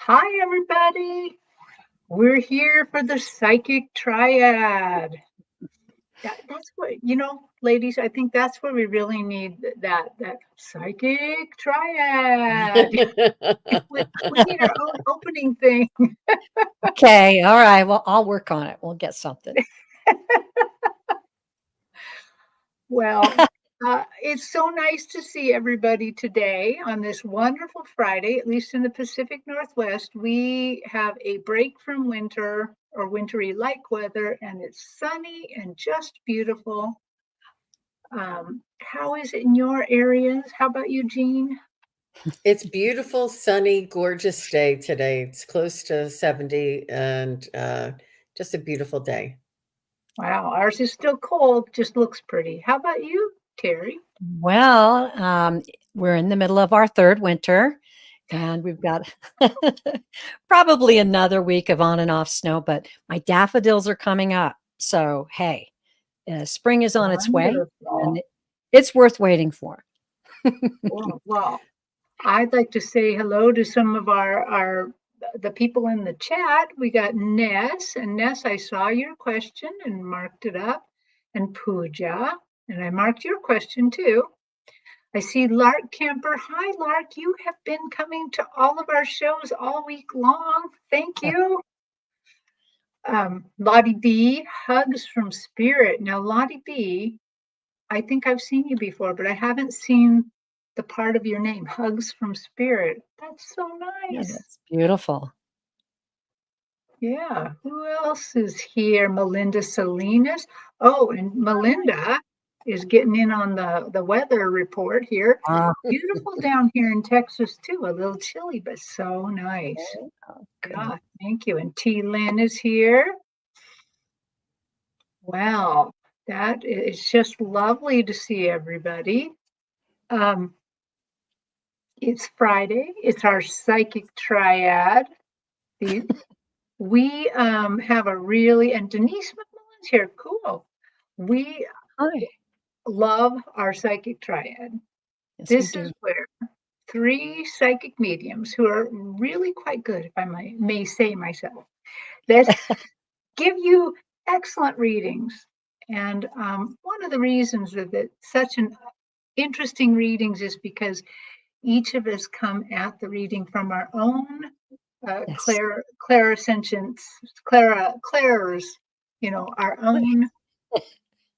Hi, everybody. We're here for the Psychic Triad. That's what, ladies, I think that's where we really need that Psychic Triad. We need our own opening thing. Okay, all right. Well, I'll work on it. We'll get something. Well, it's so nice to see everybody today on this wonderful Friday, at least in the Pacific Northwest. We have a break from winter or wintry like weather, and it's sunny and just beautiful. How is it in your areas? How about you, Jean? It's beautiful, sunny, gorgeous day today. It's close to 70 and just a beautiful day. Wow, ours is still cold, just looks pretty. How about you, Terry? Well, we're in the middle of our third winter, and we've got probably another week of on and off snow, but my daffodils are coming up. So, hey, spring is on its way, Wonderful. and it's worth waiting for. Well, I'd like to say hello to some of the people in the chat. We got Ness, and Ness, I saw your question and marked it up, and Pooja, and I marked your question too. I see Lark Camper. Hi, Lark. You have been coming to all of our shows all week long. Thank you. Lottie B, hugs from Spirit. Now, Lottie B, I think I've seen you before, but I haven't seen the part of your name, Hugs from Spirit. That's so Yeah, nice. that's beautiful. Yeah. Who else is here? Melinda Salinas. Oh, and Melinda is getting in on the weather report here. Beautiful down here in Texas, too. A little chilly, but so nice. Yeah, thank you. And T. Lynn is here. Wow, that is just lovely to see everybody. It's Friday. It's our Psychic Triad. We have a really, and Denise McMillan's here. Cool. We Hi. love our Psychic Triad. Yes, This we is do. where three psychic mediums who are really quite good, if I may say myself, that give you excellent readings. And one of the reasons that such an interesting readings is because each of us come at the reading from our own Yes. clairsentience, clairs,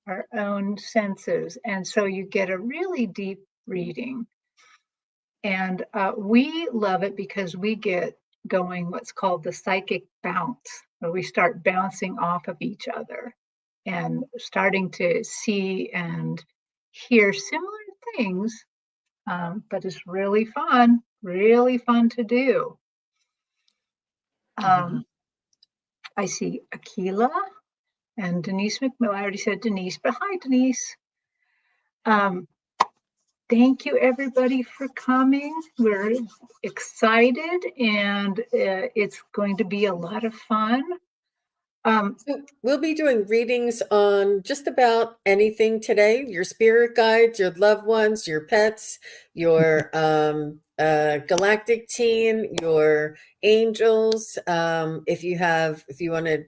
our own senses, and so you get a really deep reading. And we love it because we get going what's called the psychic bounce, where we start bouncing off of each other and starting to see and hear similar things. But it's really fun to do. I see Akila and Denise McMillan. I already said Denise, but hi, Denise. Thank you, everybody, for coming. We're excited, and it's going to be a lot of fun. So we'll be doing readings on just about anything today. Your spirit guides, your loved ones, your pets, your galactic team, your angels. If you want to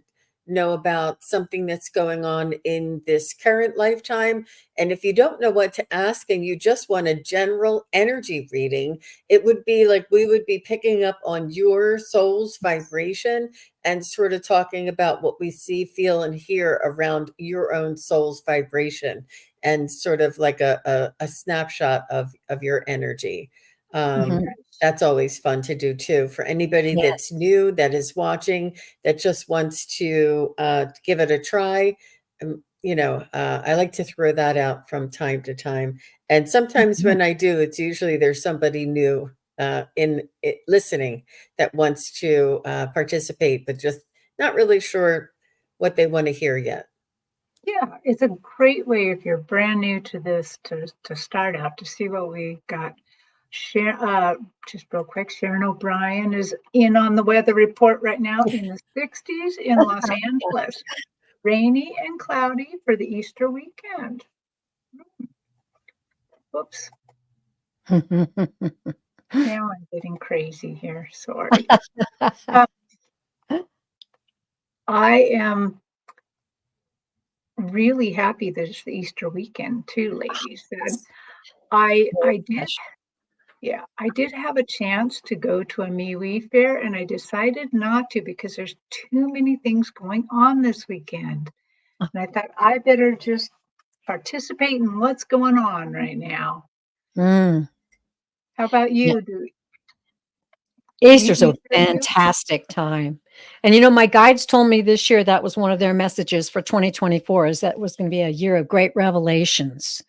know about something that's going on in this current lifetime, and if you don't know what to ask and you just want a general energy reading, it would be like we would be picking up on your soul's vibration and sort of talking about what we see, feel, and hear around your own soul's vibration, and sort of like a snapshot of your energy. That's always fun to do too. For anybody that's new, that is watching, that just wants to give it a try. I like to throw that out from time to time. And sometimes when I do, it's usually there's somebody new in it, listening, that wants to participate, but just not really sure what they want to hear yet. Yeah, it's a great way if you're brand new to this to start out to see what we got. Just real quick, Sharon O'Brien is in on the weather report right now in the 60s in Los Angeles. Rainy and cloudy for the Easter weekend. Whoops. Now I'm getting crazy here. Sorry. Um, I am really happy that it's the Easter weekend too, ladies. That I did, yeah, I did have a chance to go to a MeWe fair, and I decided not to because there's too many things going on this weekend. And I thought I better just participate in what's going on right now. Mm. How about Yeah. you? Do Easter's a Easter you? fantastic time. And, you know, my guides told me this year that was one of their messages for 2024 is that was going to be a year of great revelations.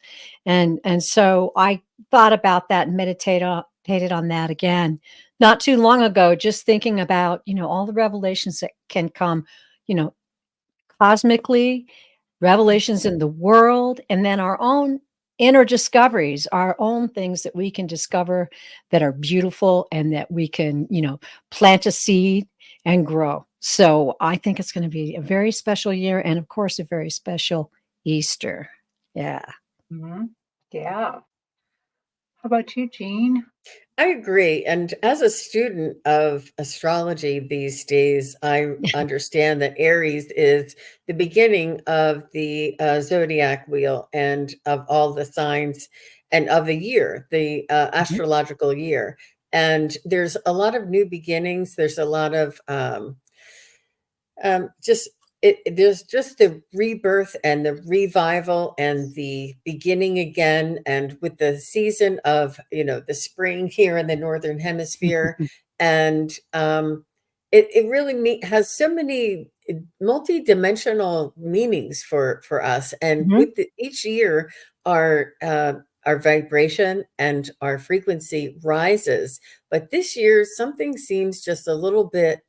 And so I thought about that and meditated on that again. Not too long ago, just thinking about, you know, all the revelations that can come, you know, cosmically, revelations in the world, and then our own inner discoveries, our own things that we can discover that are beautiful and that we can, you know, plant a seed and grow. So I think it's going to be a very special year and, of course, a very special Easter. Yeah. Mhm. Yeah. How about you, Jean? I agree. And as a student of astrology these days, I understand that Aries is the beginning of the zodiac wheel and of all the signs and of the year, the Mhm. astrological year. And there's a lot of new beginnings. There's a lot of just there's just the rebirth and the revival and the beginning again, and with the season of the spring here in the northern hemisphere, and it really has so many multi-dimensional meanings for us, and Mhm. with each year our vibration and our frequency rises, but this year something seems just a little bit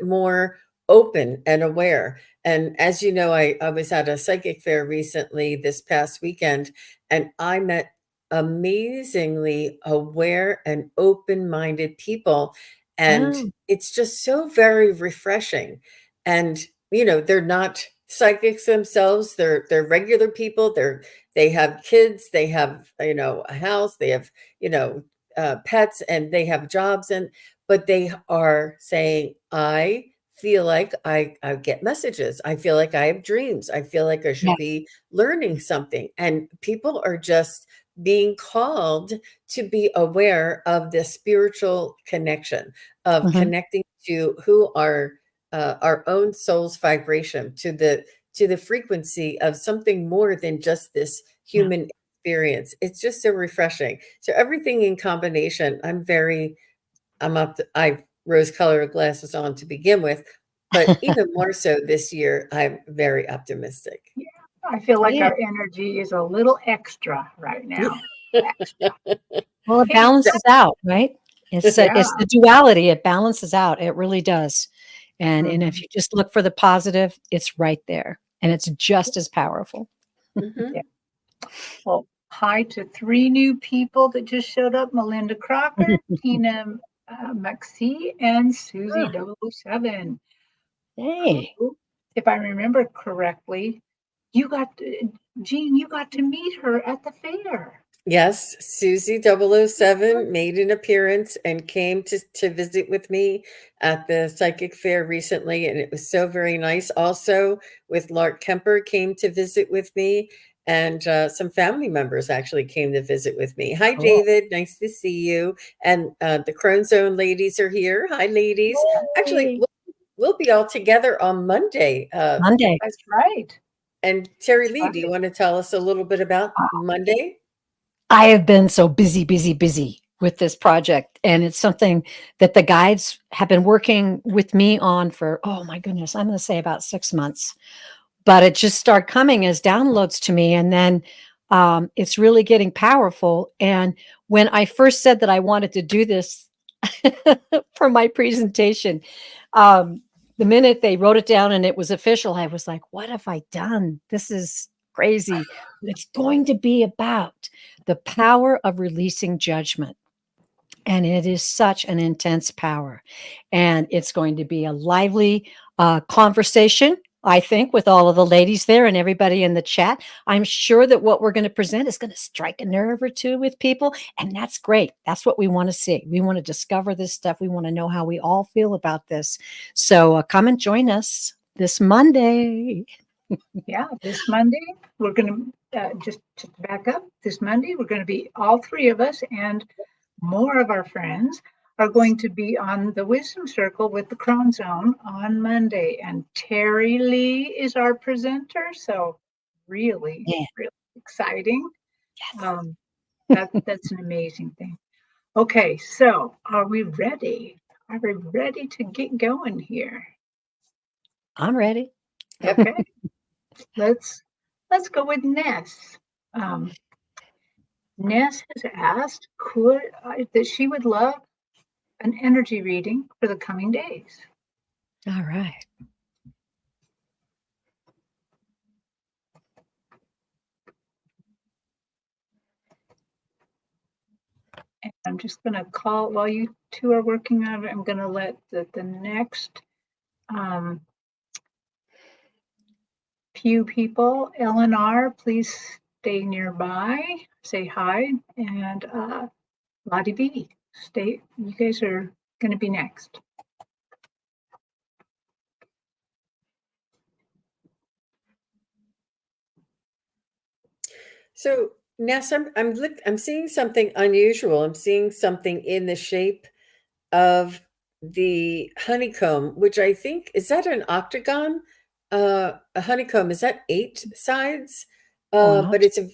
more open and aware. And as you know, I was at a psychic fair recently this past weekend, and I met amazingly aware and open minded people. And Oh, it's just so very refreshing. And, they're not psychics themselves, they're regular people. They have kids, they have, a house, they have, pets, and they have jobs. But they are saying, I feel like I get messages. I feel like I have dreams. I feel like I yeah. should be learning something. And people are just being called to be aware of the spiritual connection, of Mhm. connecting to who our own soul's vibration, to the frequency of something more than just this Yeah. human experience. It's just so refreshing. So everything in combination, I'm up to, I have rose-colored glasses on to begin with, but even more so this year, I'm very optimistic. Yeah, I feel like Yeah. our energy is a little extra right now. Extra. Well, it Hey, balances out, right? It's yeah. the duality. It balances out. It really does. And if Mhm. you just look for the positive, it's right there, and it's just as powerful. Mhm. Yeah. Well, hi to 3 new people that just showed up: Melinda Crocker, Tina, Maxey, and Susie Ah, 007, hey. who, if I remember correctly, you got Jean, you got to meet her at the fair. Yes, Susie 007 made an appearance and came to visit with me at the psychic fair recently, and it was so very nice. Also, with Lark Kemper came to visit with me, and some family members actually came to visit with me. Hi, Cool. David. Nice to see you. And the Crone Zone ladies are here. Hi, ladies. Actually, Yay. we'll be all together on Monday. Monday. That's right. And Terry That's Lee, do you right. want to tell us a little bit about Monday? I have been so busy, busy, busy with this project, and it's something that the guides have been working with me on for, oh my goodness, I'm gonna say about 6 months. But it just started coming as downloads to me, and then, it's really getting powerful, and when I first said that I wanted to do this for my presentation, um, the minute they wrote it down and it was official, I was like, "What have I done? This is crazy." But it's going to be about the power of releasing judgment, and it is such an intense power, and it's going to be a lively, conversation I think, with all of the ladies there and everybody in the chat. I'm sure that what we're going to present is going to strike a nerve or two with people. And that's great. That's what we want to see. We want to discover this stuff. We want to know how we all feel about this. So come and join us this Monday. Yeah, this Monday, we're going to, just to back up, this Monday, we're going to be all three of us and more of our friends are going to be on the Wisdom Circle with the Crown Zone on Monday. And Terry Lee is our presenter. So really, really exciting. Yes. That's an amazing thing. Okay, so are we ready? Are we ready to get going here? I'm ready. Okay, let's go with Ness. Ness has asked that she would love an energy reading for the coming days. All right. And I'm just going to call, while you two are working on it, I'm going to let the next few people, Eleanor, please stay nearby, say hi, and Lottie B, stay, you guys are going to be next. So Ness, I'm seeing something unusual. I'm seeing something in the shape of the honeycomb, which I think is that an octagon? A honeycomb, is that 8 sides? But it's a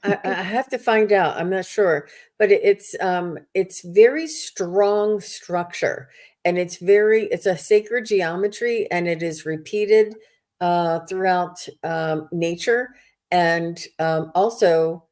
I have to find out. I'm not sure, but it's very strong structure, and it's a sacred geometry, and it is repeated throughout nature, and also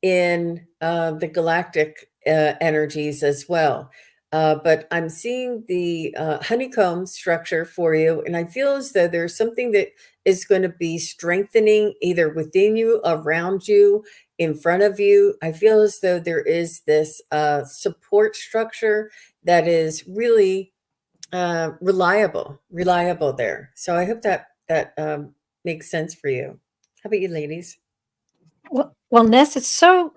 in the galactic energies as well. But I'm seeing the honeycomb structure for you, and I feel as though there's something that is going to be strengthening either within you, around you, in front of you. I feel as though there is this support structure that is really reliable there. So I hope that makes sense for you. How about you, ladies? Well, Ness, it's so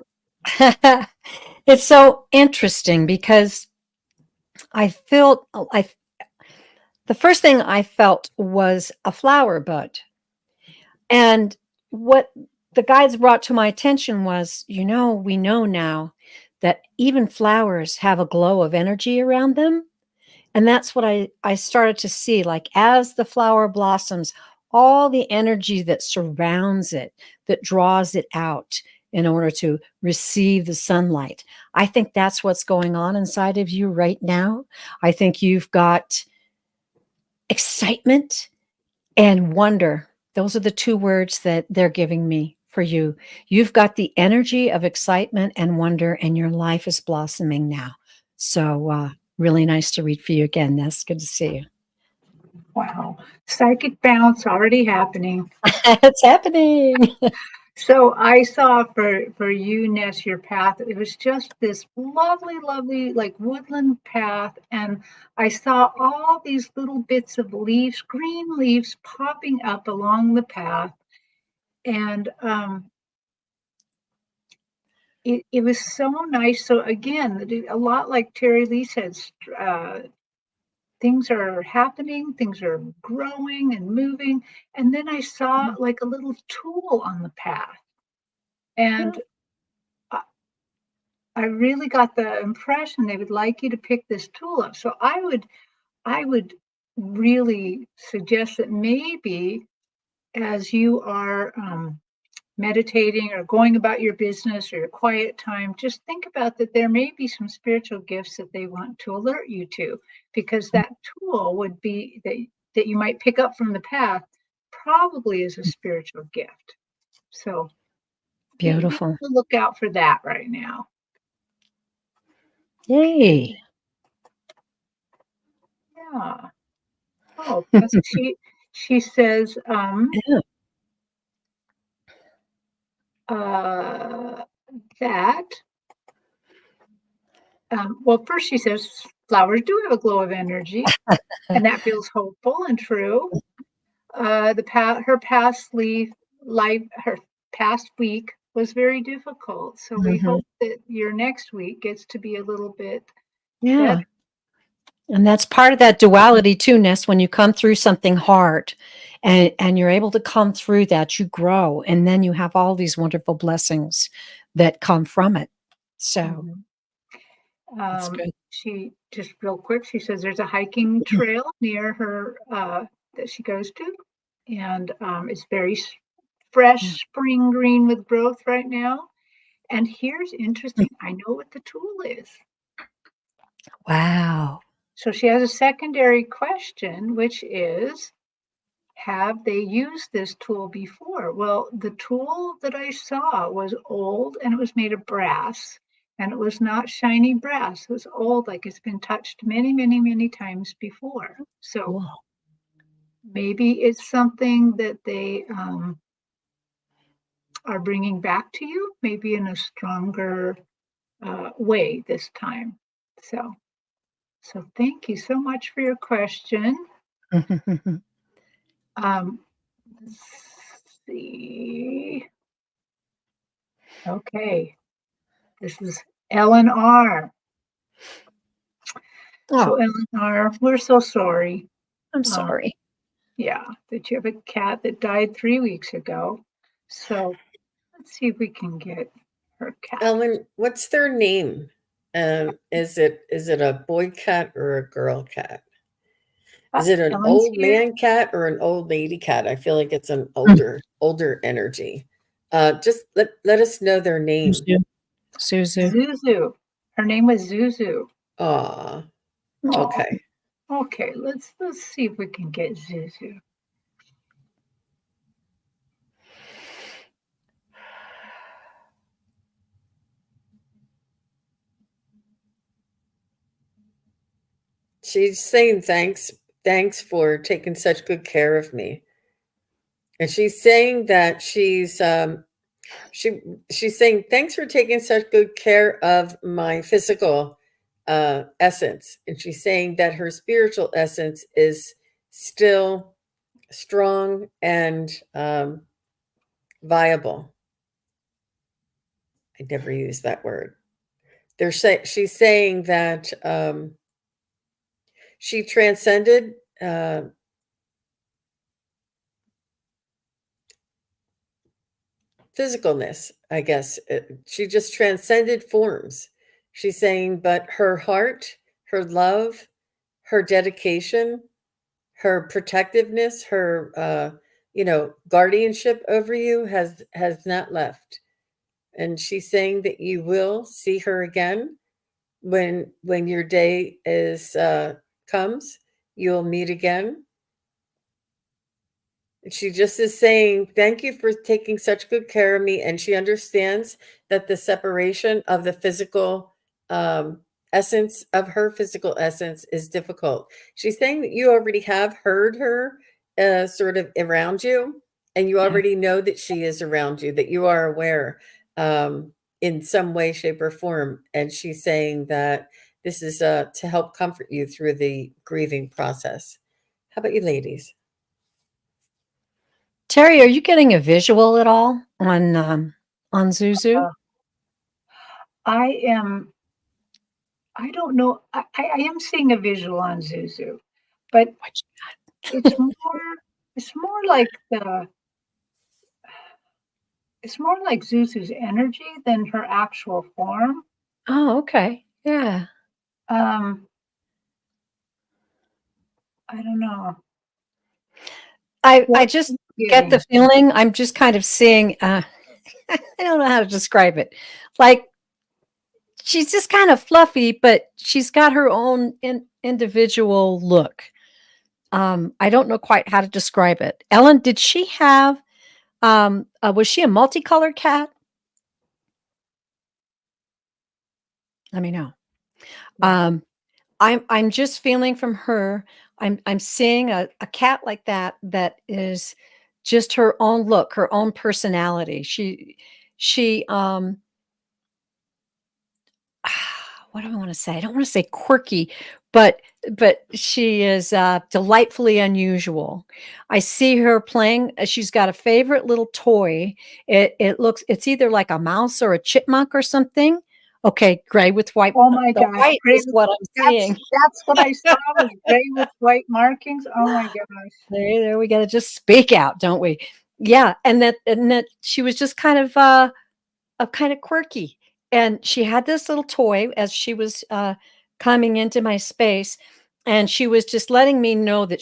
it's so interesting because I felt the first thing I felt was a flower bud. And what the guides brought to my attention was, we know now that even flowers have a glow of energy around them. And that's what I started to see. Like as the flower blossoms, all the energy that surrounds it, that draws it out in order to receive the sunlight. I think that's what's going on inside of you right now. I think you've got excitement and wonder. Those are the two words that they're giving me for you. You've got the energy of excitement and wonder, and your life is blossoming now. So, really nice to read for you again, Ness. Good to see you. Wow, psychic bounce already happening. It's happening. So I saw for you, Ness, your path, it was just this lovely, lovely, like woodland path. And I saw all these little bits of leaves, green leaves popping up along the path. And it was so nice. So again, a lot like Terry Lee says, things are happening, things are growing and moving. And then I saw like a little tool on the path. And I really got the impression they would like you to pick this tool up. So I would really suggest that maybe as you are meditating or going about your business or your quiet time, just think about that there may be some spiritual gifts that they want to alert you to, because that tool would be that you might pick up from the path probably is a spiritual gift. So Beautiful. be on the lookout for that right now. Yay. Yeah. Oh, she says, that, well, first she says flowers do have a glow of energy, and that feels hopeful and true. her past her past week was very difficult. So we Mhm. hope that your next week gets to be a little bit better. Yeah. And that's part of that duality too, Ness. When you come through something hard and you're able to come through that, you grow. And then you have all these wonderful blessings that come from it. So Mhm. it's good. She just real quick, she says there's a hiking trail near her that she goes to, and it's very fresh spring green with growth right now. And here's interesting, I know what the tool is. Wow. So she has a secondary question, which is, have they used this tool before? Well, the tool that I saw was old and it was made of brass. And it was not shiny brass. It was old, like it's been touched many, many, many times before. So Cool. maybe it's something that they are bringing back to you, maybe in a stronger way this time. So thank you so much for your question. Let's see. Okay, this is Ellen R. So Oh, Ellen R, we're so sorry. I'm Um, sorry. yeah, that you have a cat that died 3 weeks ago. So let's see if we can get her cat. Ellen, what's their name? Is it a boy cat or a girl cat? Is it an Ellen's old here. man cat or an old lady cat? I feel like it's an Mm. older energy. Just let us know their name. Suzu. Suzu. Zuzu. Her name was Zuzu. Aw, Oh, okay. okay. Let's see if we can get Zuzu. She's saying thanks for taking such good care of me. And she's saying that she's saying thanks for taking such good care of my physical essence. And she's saying that her spiritual essence is still strong and viable. I never use that word. She's saying that she transcended physicalness, I guess. She just transcended forms. She's saying, but her heart, her love, her dedication, her protectiveness, her guardianship over you has not left. And she's saying that you will see her again when your day is comes. You'll meet again. She just is saying, thank you for taking such good care of me. And she understands that the separation of the physical essence of her physical essence is difficult. She's saying that you already have heard her sort of around you, and you Yeah. already know that she is around you, that you are aware in some way, shape, or form. And she's saying that this is to help comfort you through the grieving process. How about you, ladies? Terry, are you getting a visual at all on Zuzu? Uh, I am. I don't know. I am seeing a visual on Zuzu, but What it's more. It's more like the. It's more like Zuzu's energy than her actual form. Oh, okay. Yeah. Um, I don't know I what just I'm get the getting. feeling I'm just kind of seeing I don't know how to describe it. Like she's just kind of fluffy, but she's got her own individual look. I don't know quite how to describe it. Ellen, did she have was she a multicolored cat? Let me know. Yeah. Um, I'm just feeling from her. I'm seeing a cat like that is just her own look, her own personality. She what do I want to say? I don't want to say quirky, but she is delightfully unusual. I see her playing. She's got a favorite little toy. It's either like a mouse or a chipmunk or something. Okay, gray with white. Oh my The gosh, white gray is with what I'm seeing. that's what I saw was gray with white markings. Oh my gosh. There we got to just speak out, don't we? Yeah, and that she was just kind of quirky. And she had this little toy as she was coming into my space, and she was just letting me know that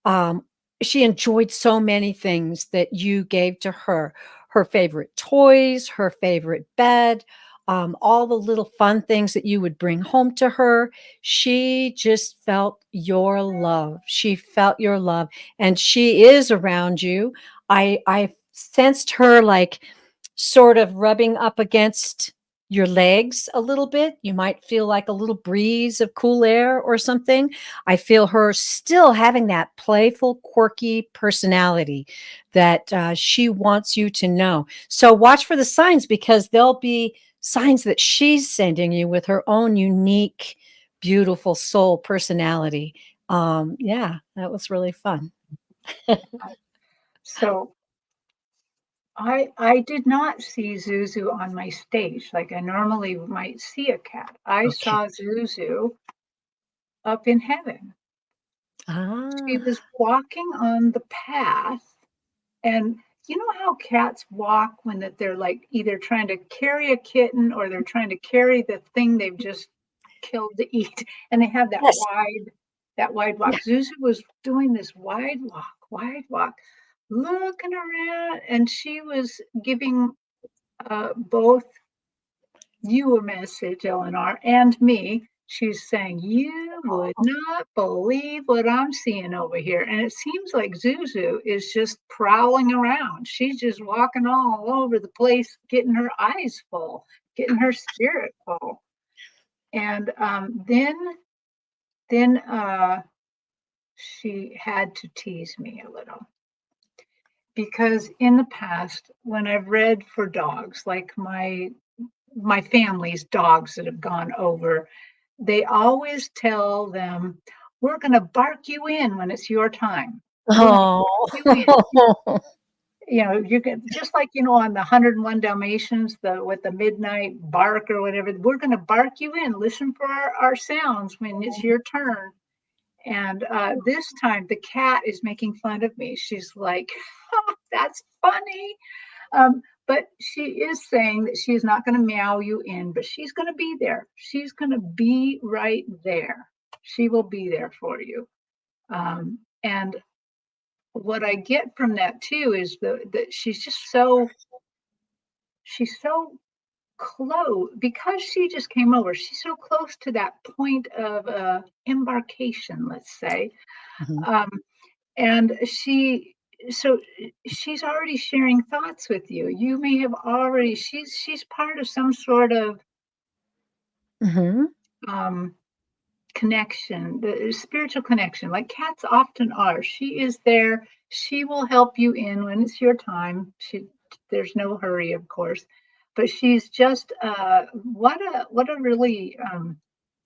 um, she enjoyed so many things that you gave to her. Her favorite toys, her favorite bed, all the little fun things that you would bring home to her. She just felt your love. She felt your love, and she is around you. I sensed her like sort of rubbing up against your legs a little bit. You might feel like a little breeze of cool air or something. I feel her still having that playful, quirky personality that she wants you to know. So watch for the signs, because there'll be signs that she's sending you with her own unique, beautiful soul personality. Yeah, that was really fun. So I did not see Zuzu on my stage like I normally might see a cat. I Okay. saw Zuzu up in heaven. She Ah, was walking on the path, and you know how cats walk when that they're like either trying to carry a kitten or they're trying to carry the thing they've just killed to eat, and they have yes. that wide Yeah. walk. Zuzu was doing this wide walk, looking around, and she was giving both you a message, Eleanor, and me. She's saying, "You would not believe what I'm seeing over here." And it seems like Zuzu is just prowling around. She's just walking all over the place, getting her eyes full, getting her spirit full. And then she had to tease me a little, because in the past, when I've read for dogs, like my family's dogs that have gone over, they always tell them, "We're going to bark you in when it's your time. We're going to Oh. bark you in." You know, you can just like on the 101 Dalmatians, the with the midnight bark or whatever. We're going to bark you in. Listen for our sounds when it's your turn. And this time, the cat is making fun of me. She's like, "Oh, that's funny." But she is saying that she is not going to meow you in, but she's going to be there. She's going to be right there. She will be there for you. And what I get from that too is that she's so close, because she just came over. She's so close to that point of embarkation, let's say. Mhm. Um, and so she's already sharing thoughts with you. You may have already she's part of some sort of Mhm. um connection, the spiritual connection, like cats often are. She is there. She will help you in when it's your time. There's no hurry, of course, but she's just what a really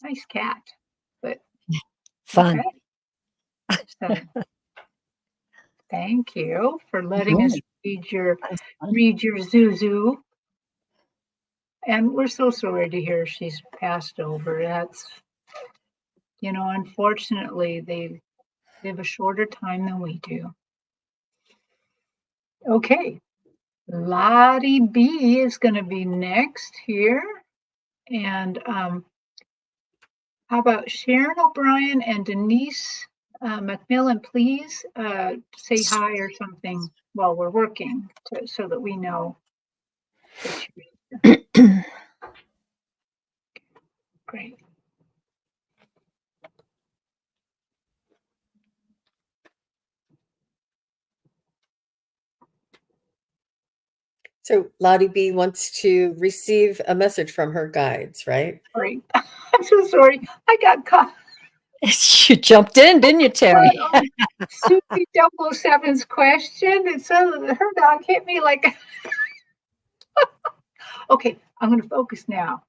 nice cat. But Fun. okay, so thank you for letting us Mhm. That's fun. read your Zuzu. And we're so sorry to hear she's passed over. That's, unfortunately, they live a shorter time than we do. Okay, Lottie B is going to be next here. And how about Sharon O'Brien and Denise Macmillan, please say hi or something while we're working so that we know that you're great. So Lottie B wants to receive a message from her guides, right? Great. I'm so sorry. I got caught You jumped in, didn't you, Terry? on Susie 007's question. And so her dog hit me like, okay, I'm going to focus now.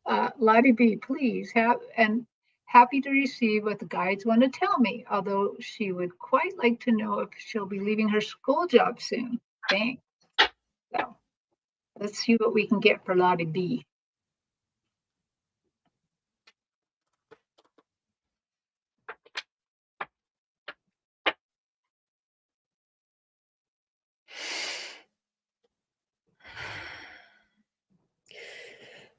Lottie B, please have and happy to receive what the guides want to tell me, although she would quite like to know if she'll be leaving her school job soon. Thanks. So let's see what we can get for Lottie B.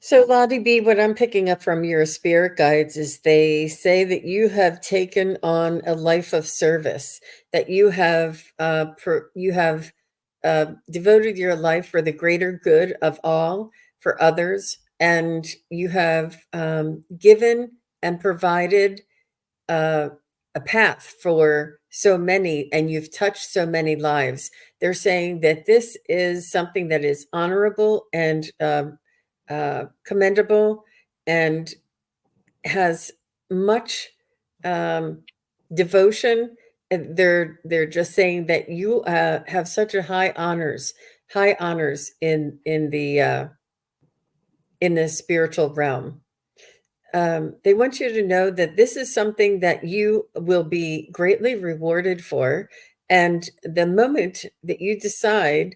So, Lottie B, what I'm picking up from your spirit guides is they say that you have taken on a life of service, that you have devoted your life for the greater good of all, for others, and you have given and provided uh, a path for so many, and you've touched so many lives. They're saying that this is something that is honorable and commendable, and has much devotion. And they're just saying that you have such a high honors in the spiritual realm. They want you to know that this is something that you will be greatly rewarded for. And the moment that you decide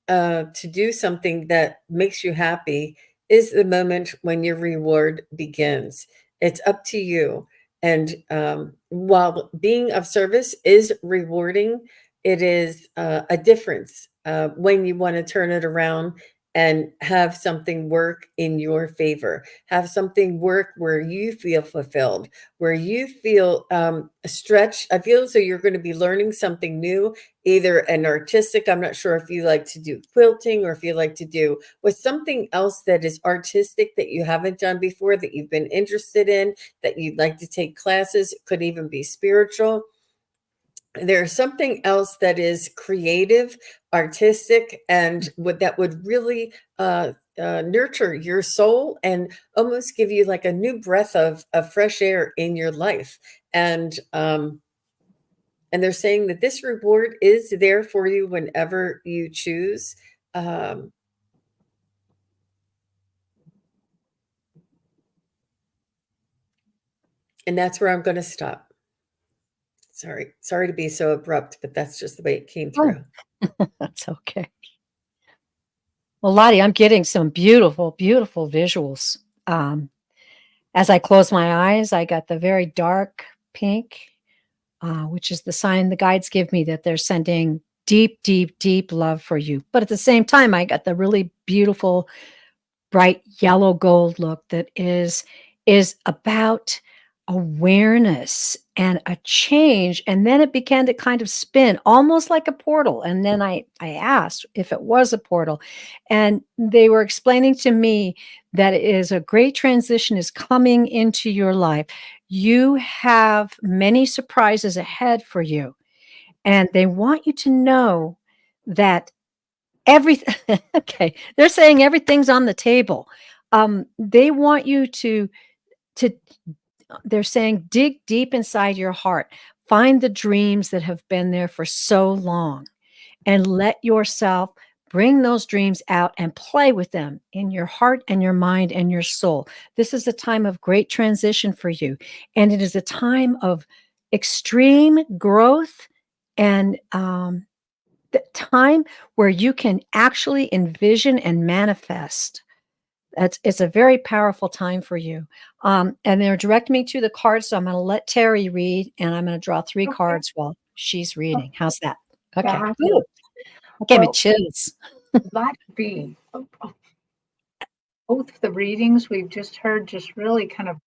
to do something that makes you happy is the moment when your reward begins. It's up to you. And while being of service is rewarding, it is a difference when you want to turn it around and have something work in your favor, have something work where you feel fulfilled, where you feel stretched. I feel as though you're going to be learning something new, either an artistic, I'm not sure if you like to do quilting or if you like to do with something else that is artistic that you haven't done before, that you've been interested in, that you'd like to take classes. It could even be spiritual. There's something else that is creative, artistic, and that would really nurture your soul and almost give you like a new breath of fresh air in your life. And they're saying that this reward is there for you whenever you choose. Um, and that's where I'm going to stop. Sorry to be so abrupt, but that's just the way it came through. That's okay. Well, Lottie, I'm getting some beautiful, beautiful visuals. As I close my eyes, I got the very dark pink, which is the sign the guides give me that they're sending deep, deep, deep love for you. But at the same time, I got the really beautiful, bright yellow gold look that is about awareness and a change. And then it began to kind of spin almost like a portal. And then I asked if it was a portal, and they were explaining to me that it is a great transition is coming into your life. You have many surprises ahead for you, and they want you to know that everything okay, they're saying everything's on the table. They want you to they're saying dig deep inside your heart. Find the dreams that have been there for so long and let yourself bring those dreams out and play with them in your heart and your mind and your soul. This is a time of great transition for you, and it is a time of extreme growth and the time where you can actually envision and manifest. It's a very powerful time for you. And they're directing me to the cards, so I'm going to let Terry read, and I'm going to draw 3 Okay. cards while she's reading. How's that? Okay. Fabulous. Ooh, that gave me Well, chills. Lottie B, both of the readings we've just heard just really kind of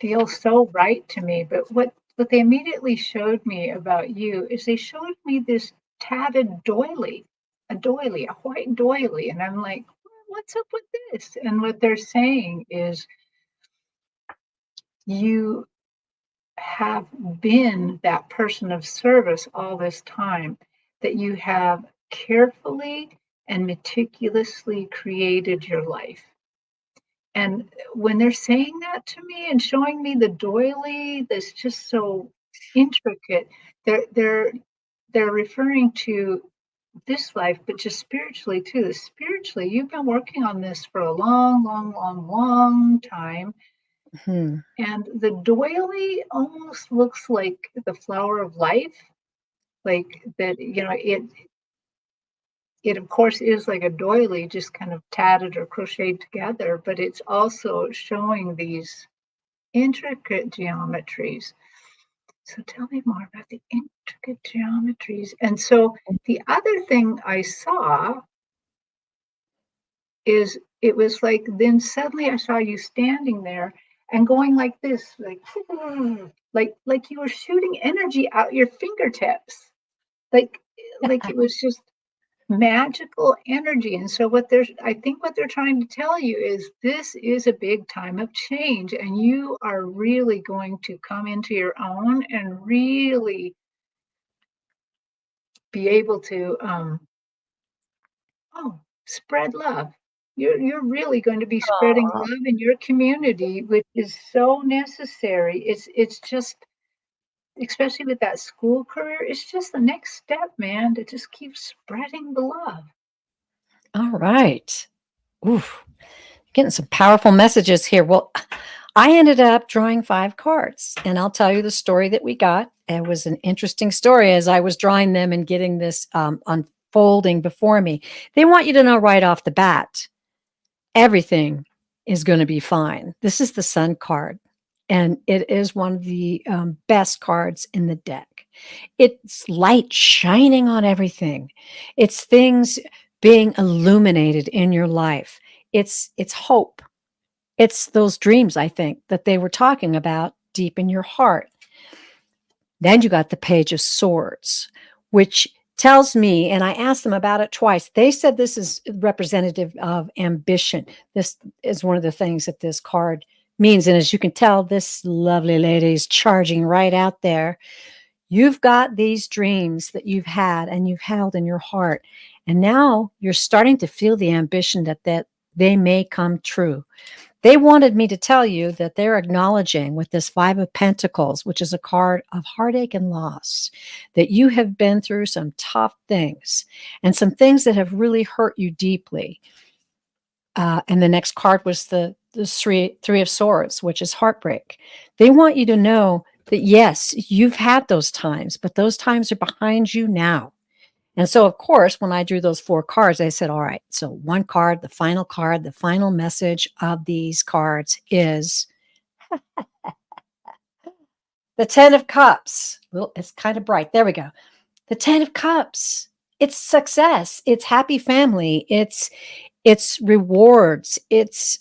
feel so right to me. But what they immediately showed me about you is they showed me this tatted doily, a white doily, and I'm like, what's up with this? And what they're saying is you have been that person of service all this time, that you have carefully and meticulously created your life. And when they're saying that to me and showing me the doily that's just so intricate, they're referring to this life, but just spiritually too. Spiritually, you've been working on this for a long, long, long, long time. Hmm. And the doily almost looks like the flower of life, like that, it of course is like a doily, just kind of tatted or crocheted together, but it's also showing these intricate geometries. So tell me more about the intricate geometries. And so the other thing I saw is it was like then suddenly I saw you standing there and going like this, like like you were shooting energy out your fingertips. Like like it was just magical energy. And so I think what they're trying to tell you is this is a big time of change, and you are really going to come into your own and really be able to spread love. You're really going to be spreading Aw. love in your community, which is so necessary. It's just, especially with that school career, it's just the next step, man, to just keep spreading the love. All right. Oof. Getting some powerful messages here. Well, I ended up drawing 5 cards, and I'll tell you the story that we got. It was an interesting story as I was drawing them and getting this unfolding before me. They want you to know right off the bat, everything is going to be fine. This is the Sun card, and it is one of the best cards in the deck. It's light shining on everything. It's things being illuminated in your life. It's hope. It's those dreams, I think, that they were talking about deep in your heart. Then you got the Page of Swords, which tells me, and I asked them about it twice. They said this is representative of ambition. This is one of the things that this card means. And as you can tell, this lovely lady is charging right out there. You've got these dreams that you've had and you've held in your heart. And now you're starting to feel the ambition that they may come true. They wanted me to tell you that they're acknowledging with this 5 of Pentacles, which is a card of heartache and loss, that you have been through some tough things and some things that have really hurt you deeply. And the next card was the three of Swords, which is heartbreak. They want you to know that, yes, you've had those times, but those times are behind you now. And so, of course, when I drew those 4 cards, I said, all right, so one card, the final message of these cards is the 10 of Cups. Well, it's kind of bright. There we go. The 10 of Cups. It's success. It's happy family. It's rewards. It's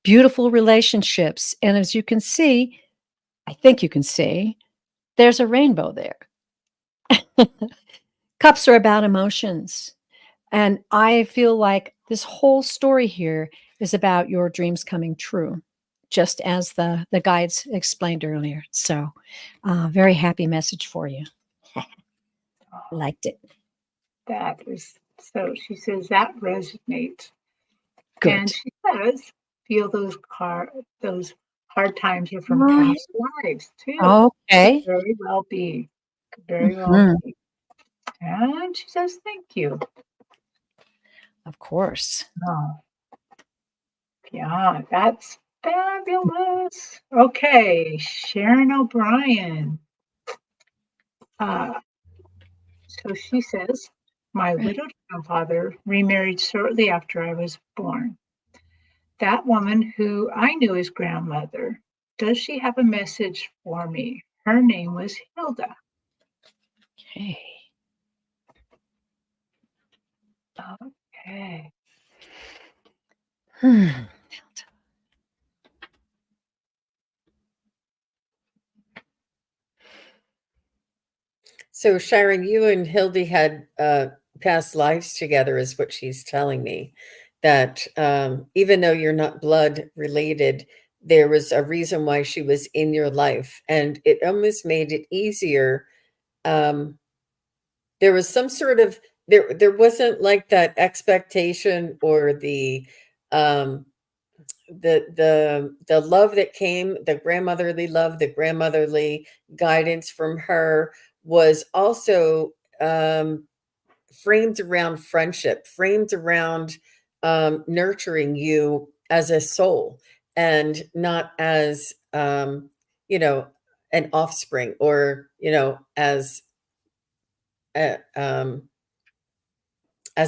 beautiful relationships. And as you can see, I think you can see, there's a rainbow there. Cups are about emotions. And I feel like this whole story here is about your dreams coming true, just as the guides explained earlier. So, very happy message for you. Liked it. That is so, she says that resonates. And Good. she says, feel those hard times are from Oh, past lives too. Could okay. very well be. Could very well Mhm. be. And she says, thank you. Of course. Oh, yeah, that's fabulous. Okay, Sharon O'Brien. Uh, so she says, my Right. widowed grandfather remarried shortly after I was born. That woman who I knew as grandmother, does she have a message for me? Her name was Hilda. Okay. Okay. Hmm. So, Sharon, you and Hildy had past lives together, is what she's telling me. That even though you're not blood related, there was a reason why she was in your life, and it almost made it easier. Um, there was some sort of there wasn't like that expectation or um, the love that came, the grandmotherly love, the grandmotherly guidance from her was also framed around friendship, framed around nurturing you as a soul and not as, you know, an offspring or, a, as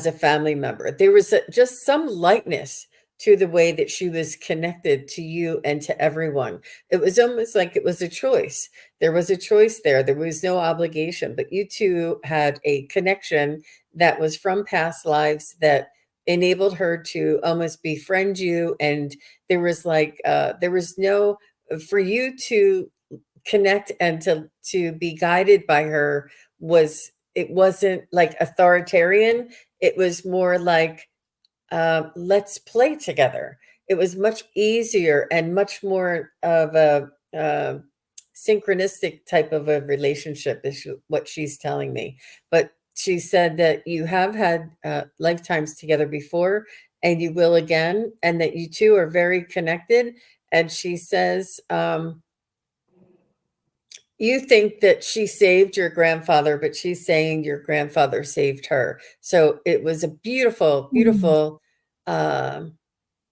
a family member. There was just some lightness to the way that she was connected to you and to everyone. It was almost like it was a choice. There was a choice there. There was no obligation, but you two had a connection that was from past lives that enabled her to almost befriend you. And there was no, for you to connect and to be guided by her was, it wasn't like authoritarian. It was more like, let's play together. It was much easier and much more of a synchronistic type of a relationship is what she's telling me. But she said that you have had lifetimes together before and you will again, and that you two are very connected. And she says, you think that she saved your grandfather, but she's saying your grandfather saved her. So it was a beautiful, Mm. beautiful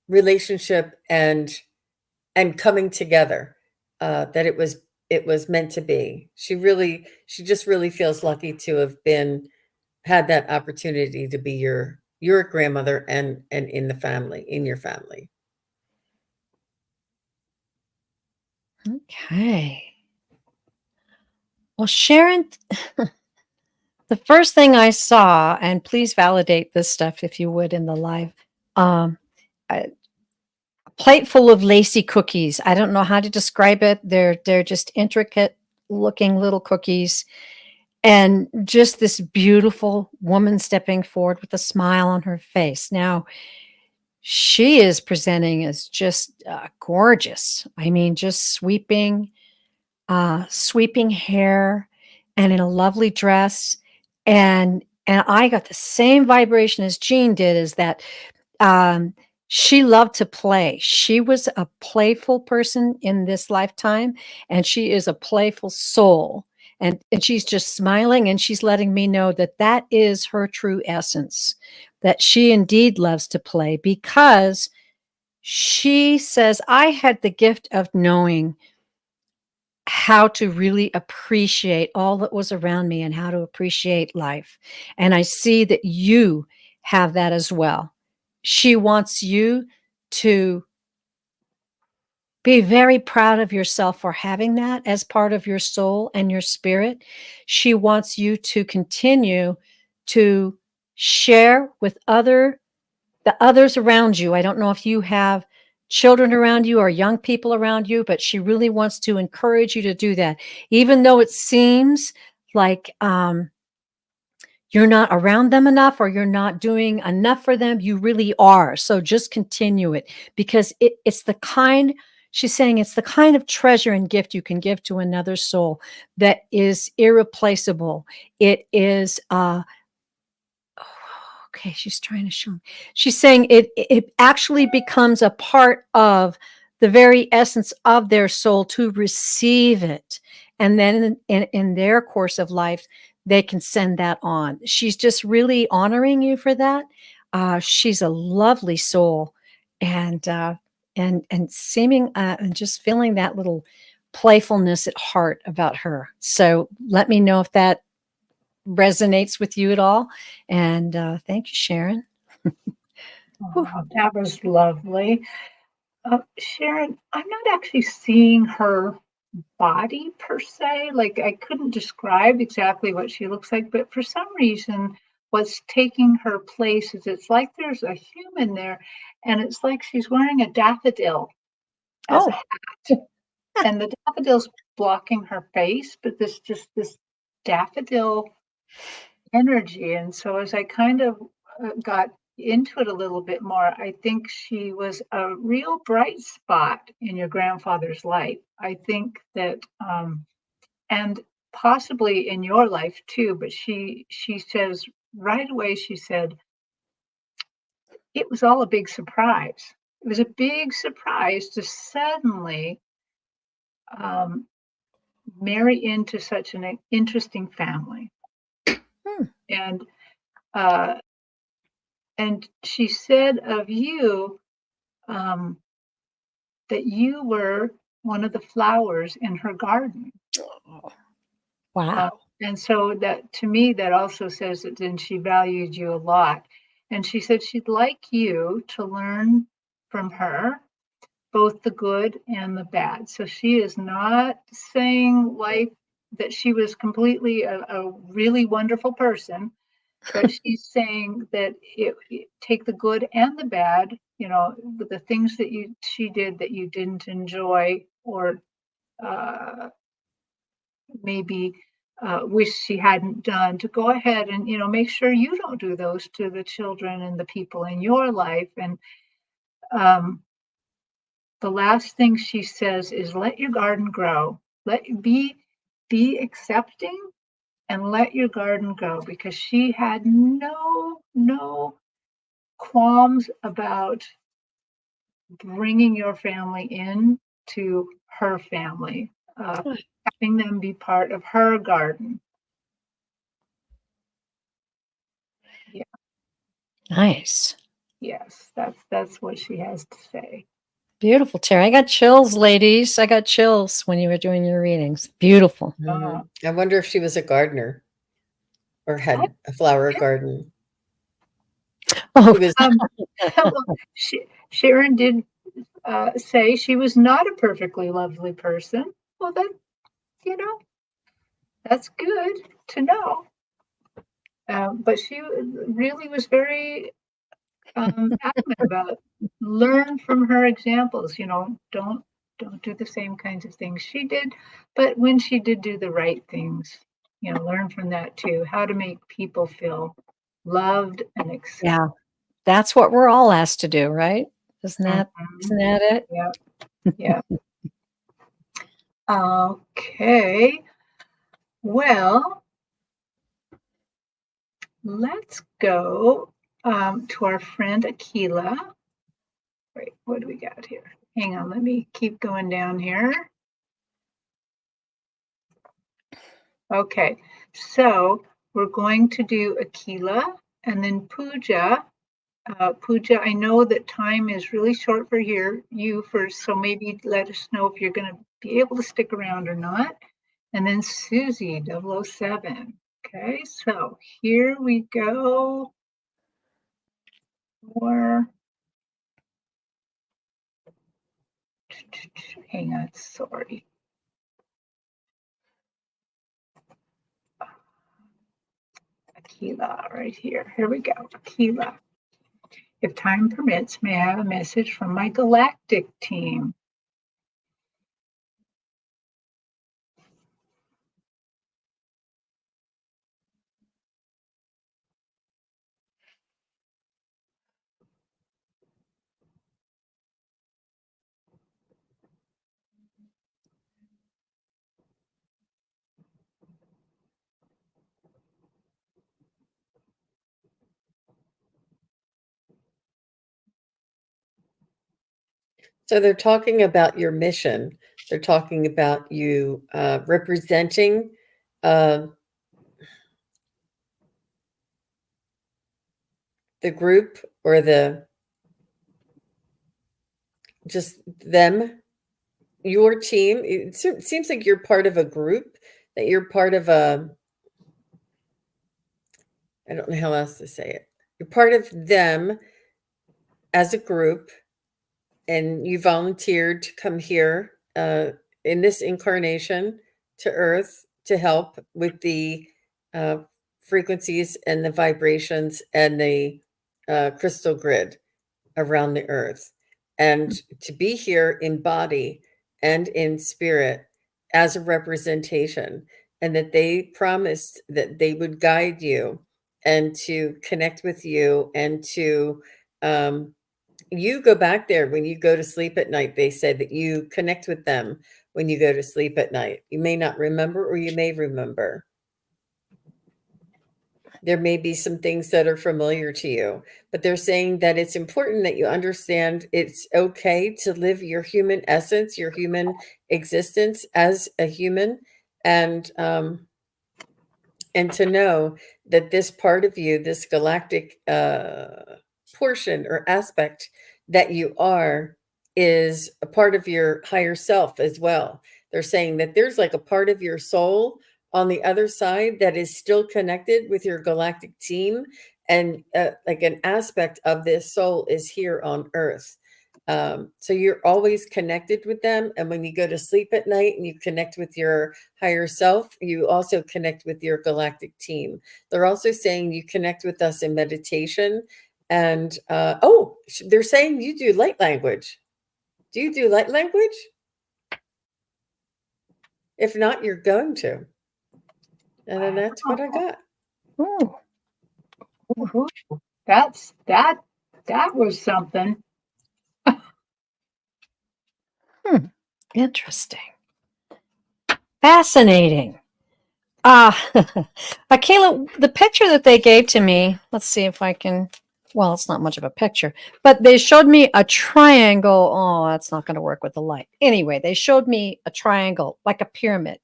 relationship and coming together. That it was meant to be. She just really feels lucky to have been had that opportunity to be your grandmother and in the family, in your family. Okay. Well, Sharon, the first thing I saw, and please validate this stuff if you would in the live, um, a plate full of lacy cookies. I don't know how to describe it. They're just intricate looking little cookies, and just this beautiful woman stepping forward with a smile on her face. Now, she is presenting as just gorgeous. I mean, just sweeping hair and in a lovely dress. And I got the same vibration as Jean did, is that um, she loved to play. She was a playful person in this lifetime, and she is a playful soul. And she's just smiling, and she's letting me know that that is her true essence, that she indeed loves to play, because she says, I had the gift of knowing how to really appreciate all that was around me and how to appreciate life. And I see that you have that as well. She wants you to be very proud of yourself for having that as part of your soul and your spirit. She wants you to continue to share with the others around you. I don't know if you have children around you or young people around you, but she really wants to encourage you to do that. Even though it seems like you're not around them enough or you're not doing enough for them, you really are. So just continue it, because it's the kind, she's saying it's the kind of treasure and gift you can give to another soul that is irreplaceable. It is okay, she's trying to show me. She's saying it actually becomes a part of the very essence of their soul to receive it. And then in their course of life, they can send that on. She's just really honoring you for that. She's a lovely soul, and seeming and just feeling that little playfulness at heart about her. So let me know if that resonates with you at all. And thank you, Sharon. Oh, that was lovely. Sharon, I'm not actually seeing her body per se. Like, I couldn't describe exactly what she looks like, but for some reason, what's taking her place is it's like there's a human there, and it's like she's wearing a daffodil as a Oh, hat, and the daffodil's blocking her face, but this daffodil energy. And so as I kind of got into it a little bit more, I think she was a real bright spot in your grandfather's life. I think that, and possibly in your life too. But she says right away, she said it was all a big surprise. It was a big surprise to suddenly um, marry into such an interesting family. hmm. And and she said of you that you were one of the flowers in her garden. Wow. And so that to me, that also says that then she valued you a lot. And she said she'd like you to learn from her both the good and the bad. So she is not saying life that she was completely a really wonderful person, but she's saying that take the good and the bad, the things that she did that you didn't enjoy or maybe wish she hadn't done, to go ahead and make sure you don't do those to the children and the people in your life. And the last thing she says is let your garden grow. Let be accepting and let your garden grow, because she had no qualms about bringing your family in to her family, having them be part of her garden. Yeah. Nice. Yes, that's what she has to say. Beautiful, Terry. I got chills, ladies. I got chills when you were doing your readings. Beautiful. I wonder if she was a gardener or had a flower garden. Oh, She was, Well, Sharon did say she was not a perfectly lovely person. Well, then, that's good to know. But she really was very adamant about learn from her examples. Don't do the same kinds of things she did, but when she did do the right things, learn from that too. How to make people feel loved and accepted. yeah. That's what we're all asked to do, right? Isn't that it? Yeah. Yeah. Okay. Well, let's go to our friend Akila. Wait, what do we got here? Hang on, let me keep going down here. Okay, so we're going to do Akila and then Pooja. Pooja, I know that time is really short for you first, so maybe let us know if you're going to be able to stick around or not. And then Susie, 007. Okay, so here we go. Hang on, sorry. Akila, right here. Here we go. Akila. If time permits, may I have a message from my galactic team? so they're talking about your mission. They're talking about you representing the group or just them, your team. It seems like you're part of a group, that you're part of I don't know how else to say it. You're part of them as a group, and you volunteered to come here in this incarnation to Earth to help with the uh, frequencies and the vibrations and the crystal grid around the Earth, and to be here in body and in spirit as a representation, and that they promised that they would guide you and to connect with you and to you go back there when you go to sleep at night. They said that you connect with them when you go to sleep at night. You may not remember, or you may remember. There may be some things that are familiar to you, but they're saying that it's important that you understand it's okay to live your human essence, your human existence as a human, and and to know that this part of you, this galactic portion or aspect that you are, is a part of your higher self as well. They're saying that there's like a part of your soul on the other side that is still connected with your galactic team, and like an aspect of this soul is here on Earth. So you're always connected with them. And when you go to sleep at night and you connect with your higher self, you also connect with your galactic team. They're also saying you connect with us in meditation. And they're saying you do light language. Do you do light language? If not, you're going to. And then that's what I got. Ooh. Ooh, that was something. Interesting. Fascinating. Akela, the picture that they gave to me, let's see if I can, well, it's not much of a picture, but they showed me a triangle. Oh, that's not going to work with the light. Anyway, they showed me a triangle, like a pyramid.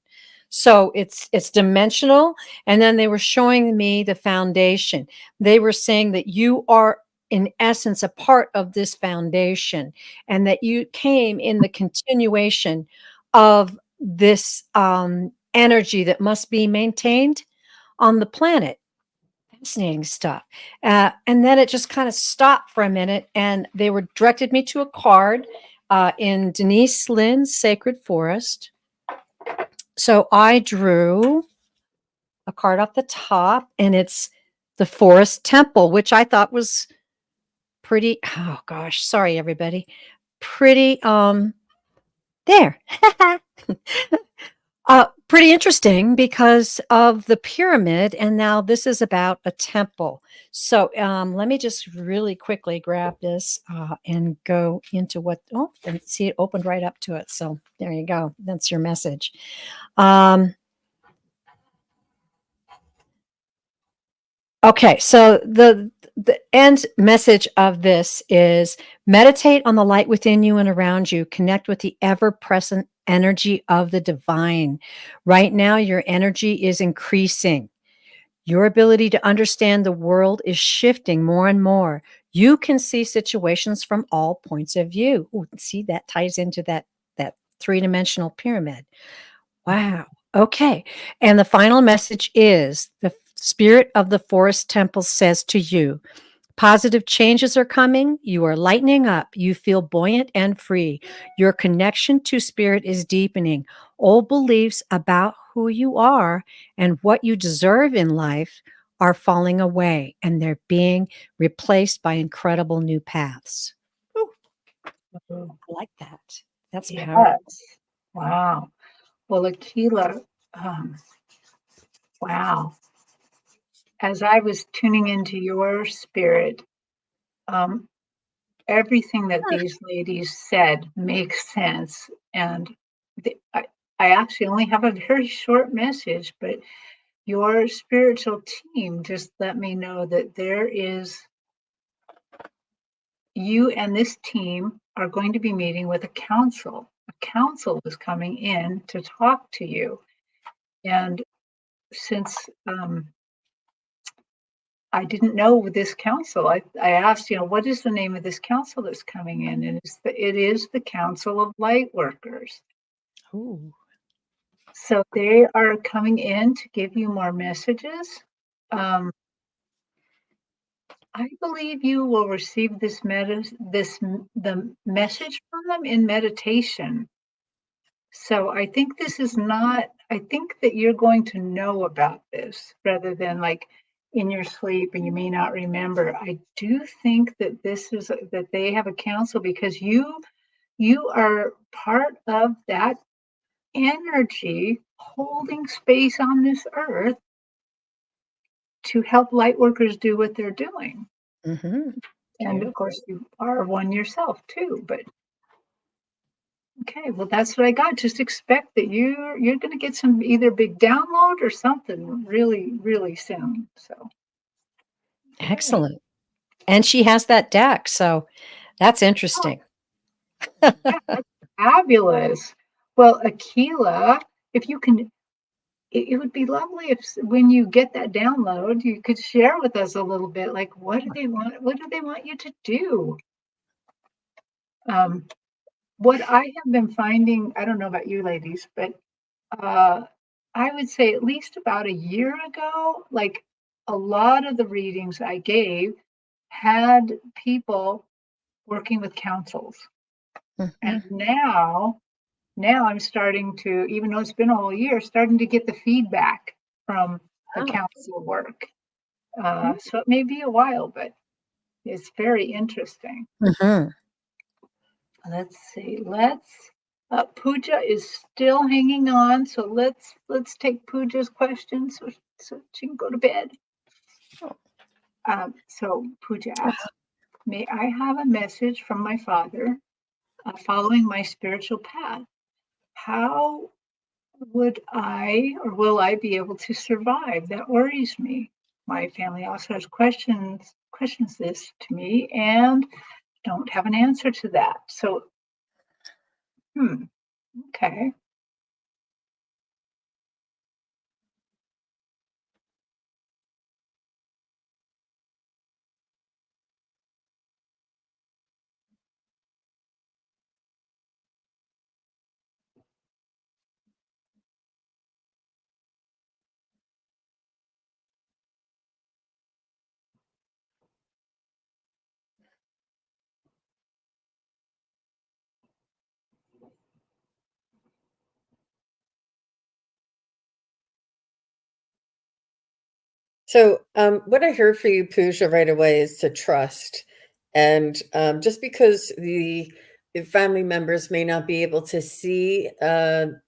So it's dimensional. And then they were showing me the foundation. They were saying that you are, in essence, a part of this foundation, and that you came in the continuation of this energy that must be maintained on the planet. Fascinating stuff. And then it just kind of stopped for a minute, and they were directed me to a card in Denise Lynn's Sacred Forest. So I drew a card off the top, and it's the Forest Temple, which I thought was pretty, oh gosh, sorry everybody. Pretty there. Pretty interesting because of the pyramid, and now this is about a temple. So let me just really quickly grab this and go into what, oh, and see, it opened right up to it. So there you go. That's your message. Okay, so the end message of this is meditate on the light within you and around you. Connect with the ever-present energy of the divine. Right now, your energy is increasing. Your ability to understand the world is shifting more and more. You can see situations from all points of view. Ooh, see, that ties into that three-dimensional pyramid. Wow. Okay. And the final message is the spirit of the forest temple says to you, positive changes are coming. You are lightening up. You feel buoyant and free. Your connection to spirit is deepening. Old beliefs about who you are and what you deserve in life are falling away, and they're being replaced by incredible new paths. Ooh, I like that. That's powerful. Yes. Wow. Well, Akila, wow. As I was tuning into your spirit, everything that these ladies said makes sense. And I actually only have a very short message, but your spiritual team just let me know that you and this team are going to be meeting with a council. A council is coming in to talk to you. And since I didn't know this council, I asked, what is the name of this council that's coming in? And it is the Council of Light Workers. Ooh. So they are coming in to give you more messages. I believe you will receive the message from them in meditation. So I think I think that you're going to know about this rather than like in your sleep and you may not remember. I do think that that they have a council because you are part of that energy holding space on this earth to help light workers do what they're doing. Mm-hmm. And of course you are one yourself too, but okay, well, that's what I got. Just expect that you're going to get some either big download or something really, really soon. So Excellent. And she has that deck, so that's interesting. yeah, that's fabulous. Well, Akila, if you can, it would be lovely if when you get that download, you could share with us a little bit, like, what do they want? What do they want you to do? What I have been finding, I don't know about you ladies, but uh, I would say at least about a year ago, like a lot of the readings I gave had people working with councils. And Mhm. now I'm starting to, even though it's been a whole year, starting to get the feedback from the Oh. council work. Mm. So it may be a while, but it's very interesting. Mhm. Let's see. Pooja is still hanging on, so let's take Pooja's question so she can go to bed. So Pooja asks, may I have a message from my father following my spiritual path? How would I or will I be able to survive? That worries me. My family also has questions this to me and don't have an answer to that. So, okay. So, what I heard for you, Pooja, right away is to trust. And just because the family members may not be able to see the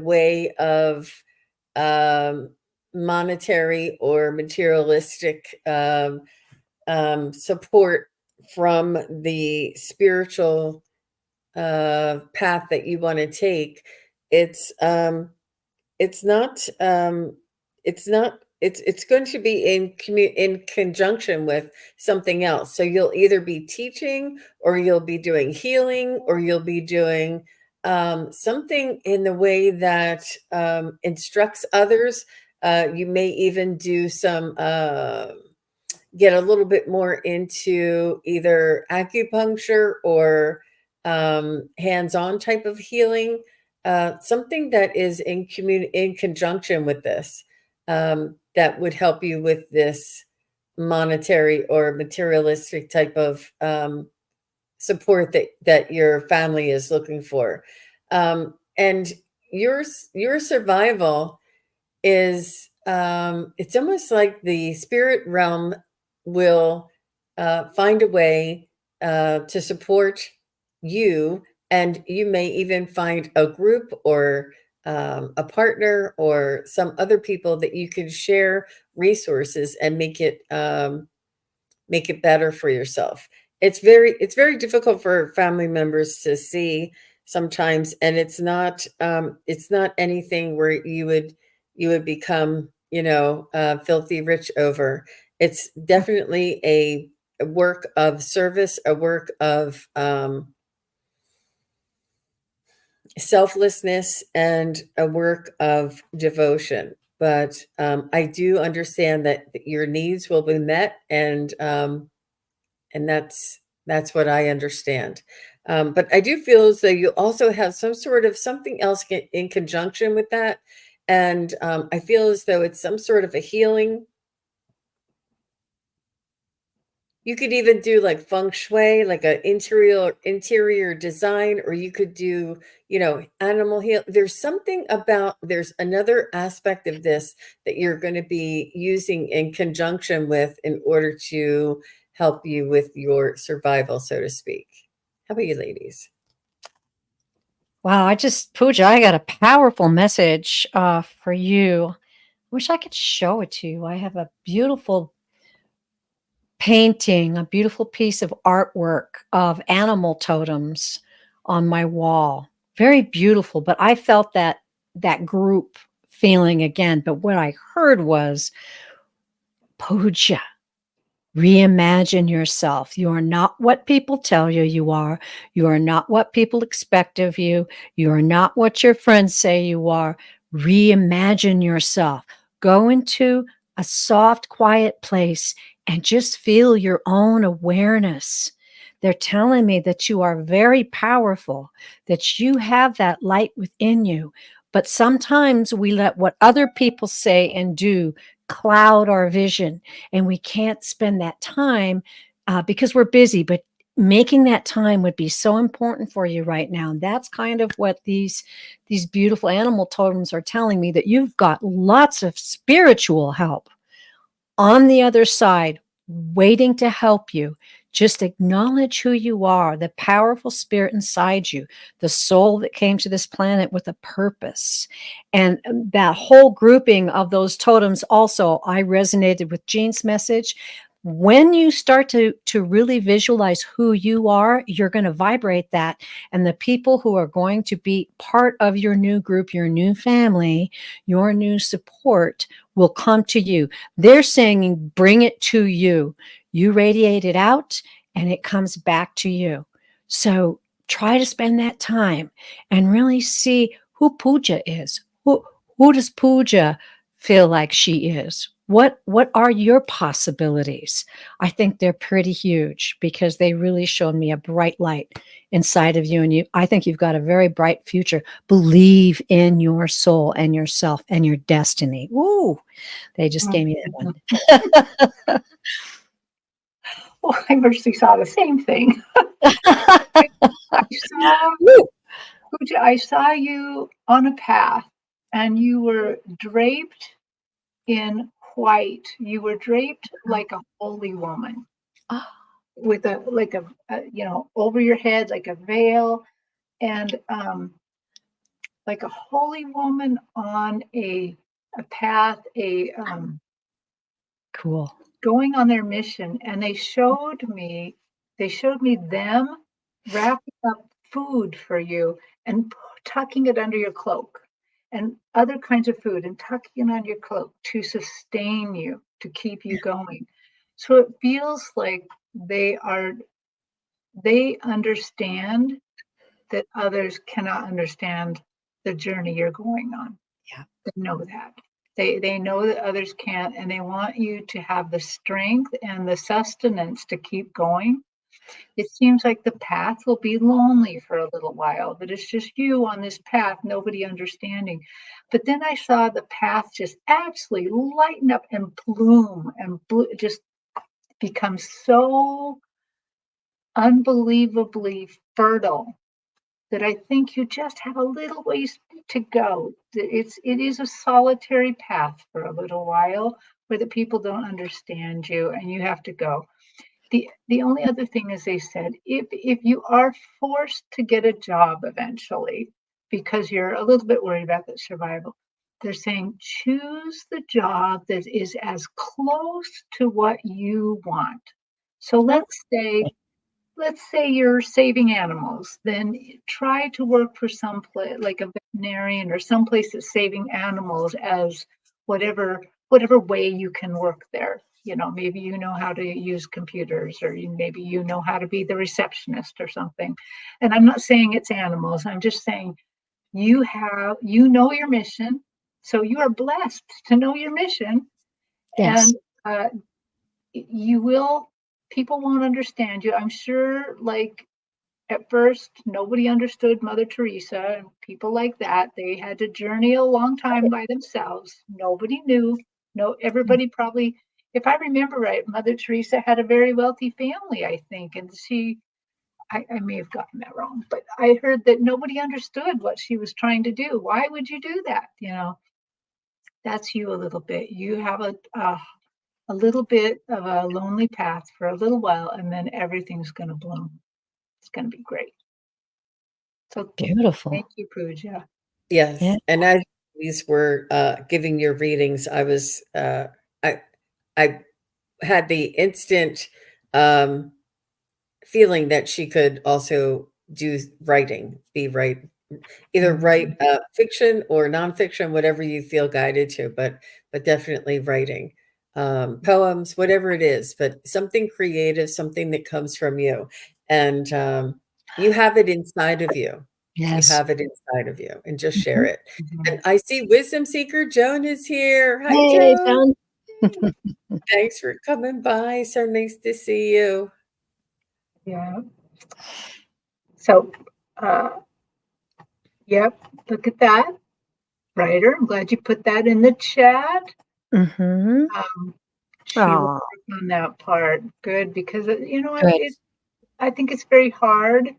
way of um, monetary or materialistic support from the spiritual path that you want to take, it's it's not it's going to be in conjunction with something else. So you'll either be teaching, or you'll be doing healing, or you'll be doing something in the way that instructs others. You may even do some get a little bit more into either acupuncture or hands-on type of healing, something that is in conjunction with this, that would help you with this monetary or materialistic type of support that your family is looking for. And your survival is, it's almost like the spirit realm will find a way to support you, and you may even find a group or a partner or some other people that you can share resources and make it better for yourself. It's very difficult for family members to see sometimes, and it's not anything where you would become, filthy rich over. It's definitely a work of service, a work of selflessness, and a work of devotion. But I do understand that your needs will be met, and that's what I understand. But I do feel as though you also have some sort of something else in conjunction with that, and I feel as though it's some sort of a healing. You could even do like feng shui, like a interior design, or you could do, animal heal. There's another aspect of this that you're going to be using in conjunction with in order to help you with your survival, so to speak. How about you, ladies? Wow, Pooja, I got a powerful message for you. Wish I could show it to you. I have a beautiful painting, a beautiful piece of artwork of animal totems on my wall. Very beautiful, but I felt that group feeling again. But what I heard was, Pooja, reimagine yourself. You are not what people tell you you are. You are not what people expect of you. You are not what your friends say you are. reimagine yourself. Go into a soft, quiet place and just feel your own awareness. They're telling me that you are very powerful, that you have that light within you. But sometimes we let what other people say and do cloud our vision, and we can't spend that time because we're busy. But making that time would be so important for you right now. And that's kind of what these beautiful animal totems are telling me, that you've got lots of spiritual help on the other side waiting to help you. Just acknowledge who you are, the powerful spirit inside you, the soul that came to this planet with a purpose. And that whole grouping of those totems also, I resonated with Jean's message. When you start to really visualize who you are, you're going to vibrate that. And the people who are going to be part of your new group, your new family, your new support will come to you. They're saying, bring it to you. You radiate it out and it comes back to you. So try to spend that time and really see who Pooja is. Who does Pooja feel like she is? What are your possibilities? I think they're pretty huge because they really showed me a bright light inside of you. And I think you've got a very bright future. Believe in your soul and yourself and your destiny. Woo! They just gave me that one. Well, I virtually saw the same thing. I saw you on a path, and you were draped in white. You were draped like a holy woman, with over your head like a veil, and like a holy woman on a path, Cool. going on their mission. And they showed me them wrapping up food for you and tucking it under your cloak, and other kinds of food, and tucking it on your cloak to sustain you, to keep you going. So it feels like they understand that others cannot understand the journey you're going on. Yeah. They know that. They know that others can't, and they want you to have the strength and the sustenance to keep going. It seems like the path will be lonely for a little while, that it's just you on this path, nobody understanding. But then I saw the path just absolutely lighten up and bloom and just become so unbelievably fertile that I think you just have a little ways to go. It is a solitary path for a little while where the people don't understand you and you have to go. The only other thing is, they said, if you are forced to get a job eventually because you're a little bit worried about the survival, they're saying choose the job that is as close to what you want. So let's say you're saving animals, then try to work for some place like a veterinarian or some place that's saving animals, as whatever way you can work there. Maybe you know how to use computers, or maybe you know how to be the receptionist or something. And I'm not saying it's animals. I'm just saying you know your mission. So you are blessed to know your mission. Yes. And people won't understand you. I'm sure, like, at first, nobody understood Mother Teresa and people like that. They had to journey a long time by themselves. Nobody knew. No, everybody probably, if I remember right, Mother Teresa had a very wealthy family, I think. And I may have gotten that wrong, but I heard that nobody understood what she was trying to do. Why would you do that? That's you a little bit. You have a little bit of a lonely path for a little while, and then everything's going to bloom. It's going to be great. So Beautiful. thank you, Pooja. Yes, Yeah. and as these were giving your readings, I had the instant feeling that she could also do writing, either write fiction or nonfiction, whatever you feel guided to, but definitely writing poems, whatever it is, but something creative, something that comes from you, and you have it inside of you. So you Yes. have it inside of you and just share it. Mhm. And I see Wisdom Seeker Joan is here. Hi, Hey, Joan. John. Thanks for coming by. So nice to see you. Yeah. So, yep, look at that. Ryder, I'm glad you put that in the chat. Mm-hmm. She will work on that part. Good, because you know what? Good. I think it's very hard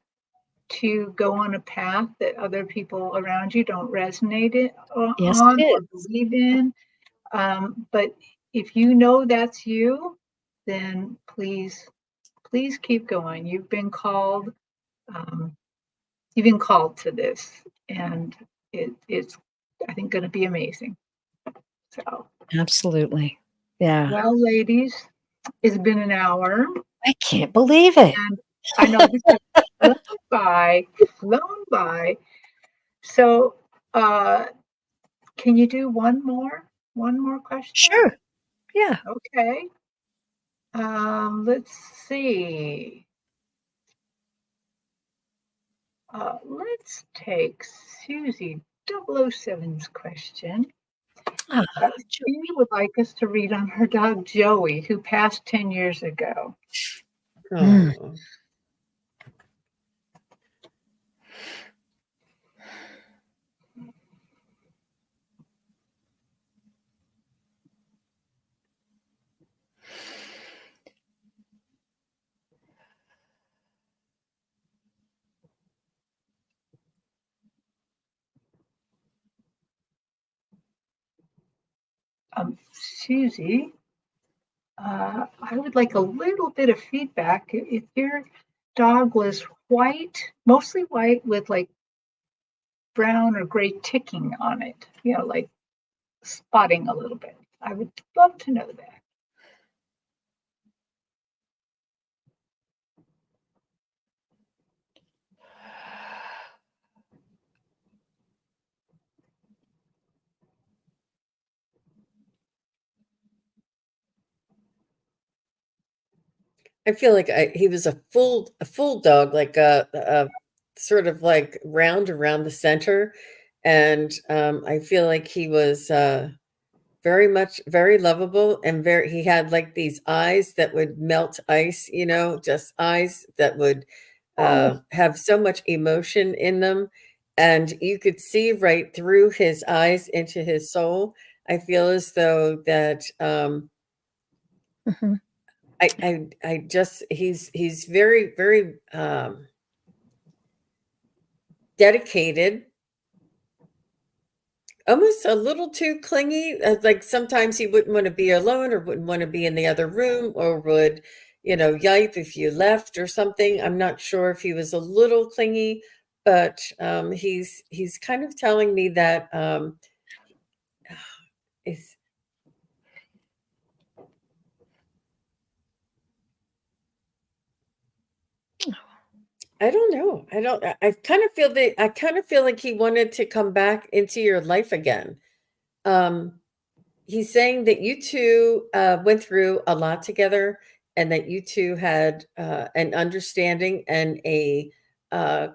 to go on a path that other people around you don't resonate Yes, on it or is. believe in. But if you know that's you, then please keep going. You've been called. Um, you've been called to this, and it's I think going to be amazing. So, Absolutely. Yeah. well, ladies, it's been an hour, I can't believe it. and I know this has flown by. So, can you do one more question? Sure. Yeah. Okay. Let's see. Let's take Susie 007's question. Ah, She would like us to read on her dog Joey, who passed 10 years ago. Mm. Oh. Susie, I would like a little bit of feedback. If your dog was white, mostly white with like brown or gray ticking on it, like spotting a little bit, I would love to know that. I feel like he was a full dog, like a sort of like round around the center, and I feel like he was very lovable, and he had like these eyes that would melt ice, just eyes that would Oh, have so much emotion in them, and you could see right through his eyes into his soul. I feel as though that. Mhm. I just he's very dedicated, almost a little too clingy. Like sometimes he wouldn't want to be alone or wouldn't want to be in the other room or would, yipe if you left or something. I'm not sure if he was a little clingy, but he's kind of telling me that it's I don't know. I kind of feel like he wanted to come back into your life again. Um, he's saying that you two went through a lot together and that you two had an understanding and a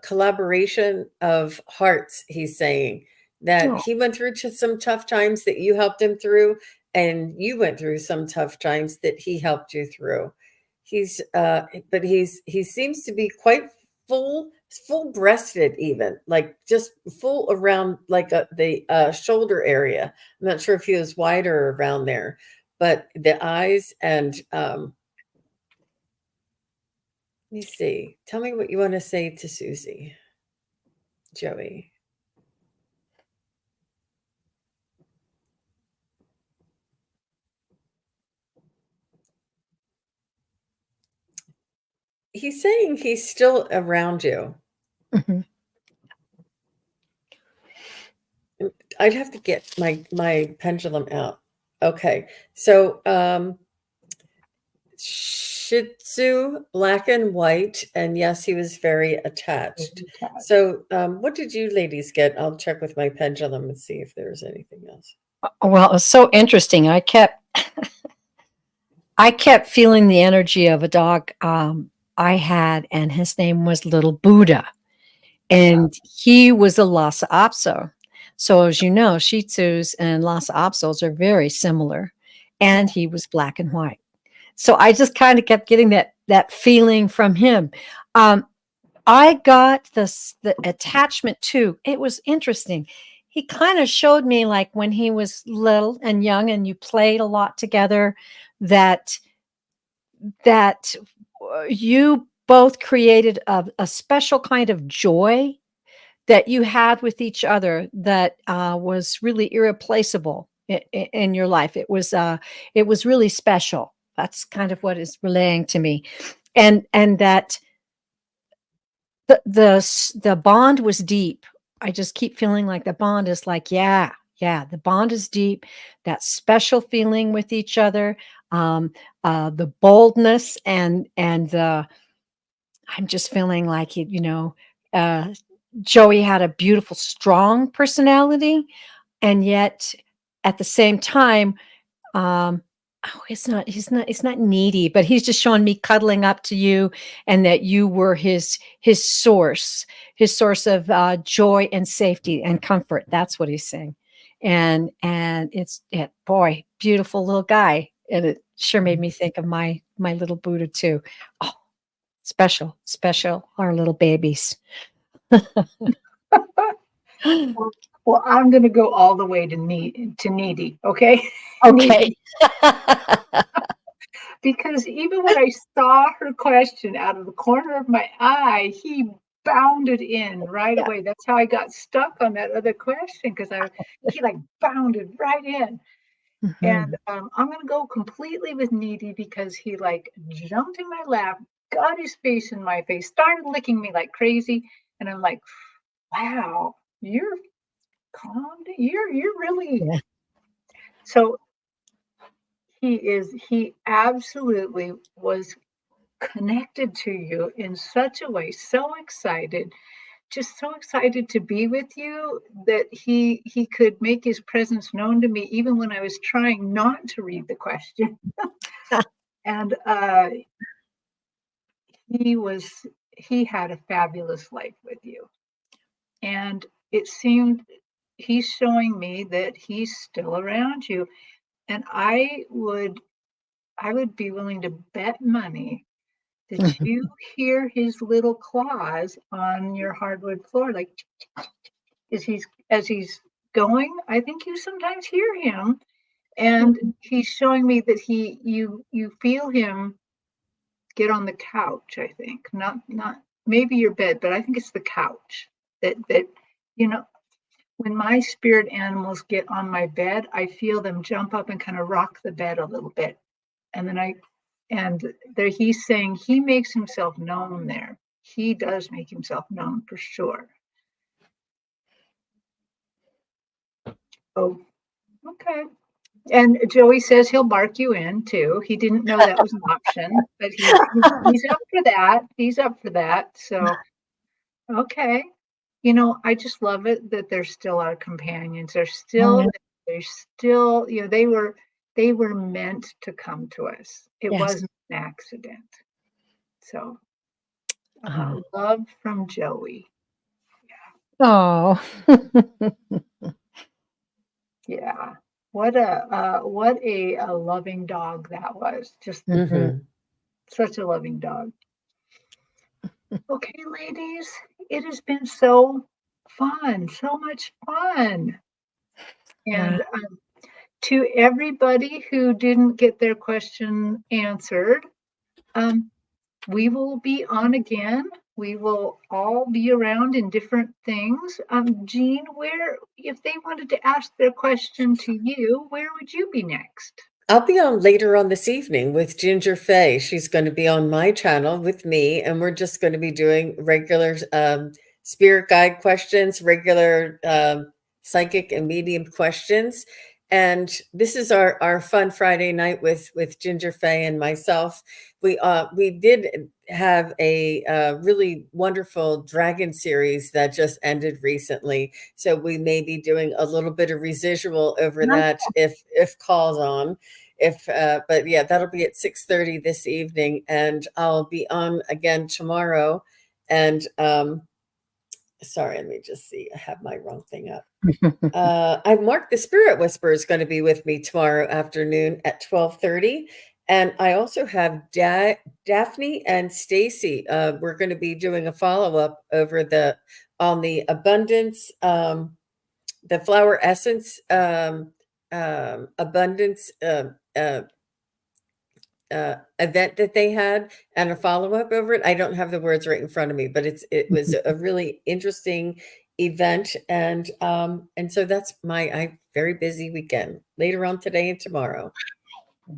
collaboration of hearts. He's saying that Oh, he went through some tough times that you helped him through, and you went through some tough times that he helped you through. But he seems to be quite full breasted, even like just full around like the shoulder area. I'm not sure if he was wider around there, but the eyes and let me see. Tell me what you want to say to Susie, Joey. He's saying he's still around you. mhm. I'd have to get my pendulum out. Okay. So Shih Tzu, black and white, and yes, he was very attached. So, what did you ladies get? I'll check with my pendulum and see if there's anything else. Well, it was so interesting. I kept feeling the energy of a dog I had, and his name was Little Buddha. And he was a Lhasa Apso. So as you know, Shih Tzus and Lhasa Apsos are very similar. And he was black and white. So I just kind of kept getting that feeling from him. I got the attachment too. It was interesting. He kind of showed me, like, when he was little and young and you played a lot together, that you both created a special kind of joy that you had with each other that was really irreplaceable in your life. It was really special. That's kind of what is relaying to me, and that the bond was deep. I just keep feeling like the bond is like, yeah, the bond is deep. That special feeling with each other, the boldness and the I'm just feeling like uh, Joey had a beautiful, strong personality, and yet at the same time, um, oh, he's not needy, but he's just showing me cuddling up to you, and that you were his source of joy and safety and comfort. That's what he's saying, and boy, beautiful little guy, and it sure made me think of my little Buddha too. Oh, special, our little babies. Well, I'm going to go all the way to needy, okay? Okay. Because even when I saw her question out of the corner of my eye, he bounded in right Yeah. away. That's how I got stuck on that other question, because he like bounded right in. And I'm going to go completely with needy, because he like jumped in my lap, got his face in my face, started licking me like crazy. And I'm like, wow, you're calm. You're really. Yeah. So he absolutely was connected to you in such a way, so excited, just so excited to be with you, that he could make his presence known to me even when I was trying not to read the question. And he had a fabulous life with you. And it seemed he's showing me that he's still around you. And I would be willing to bet money that you hear his little claws on your hardwood floor, like as he's going. I think you sometimes hear him, and he's showing me that you feel him get on the couch. I think not maybe your bed, but I think it's the couch that you know. When my spirit animals get on my bed, I feel them jump up and kind of rock the bed a little bit, and then there he's saying he makes himself known there. He does make himself known for sure. Oh, okay. And Joey says he'll bark you in too. He didn't know that was an option, but he's up for that. He's up for that. So okay. I just love it that they're still our companions. They're still, they were meant to come to us. It Yes. wasn't an accident. So Uh-huh. love from Joey. Oh. Yeah. What a loving dog that was. Just such a loving dog. Okay, ladies, it has been so fun, so much fun. Yeah. And to everybody who didn't get their question answered, we will be on again. We will all be around in different things. Jean, if they wanted to ask their question to you, where would you be next? I'll be on later on this evening with Ginger Faye. She's going to be on my channel with me, and we're just going to be doing regular spirit guide questions, regular psychic and medium questions. And this is our fun Friday night with Ginger Faye and myself. We did have a really wonderful dragon series that just ended recently, so we may be doing a little bit of residual over that if calls on. But yeah, that'll be at 6:30 this evening, and I'll be on again tomorrow, and sorry, let me just see. I have my wrong thing up. I marked the Spirit Whisperer is going to be with me tomorrow afternoon at 12:30. And I also have Daphne and Stacy. We're going to be doing a follow-up over on the abundance, the flower essence abundance event that they had, and a follow-up over it. I don't have the words right in front of me, but it was a really interesting event, and so that's my very busy weekend later on today and tomorrow.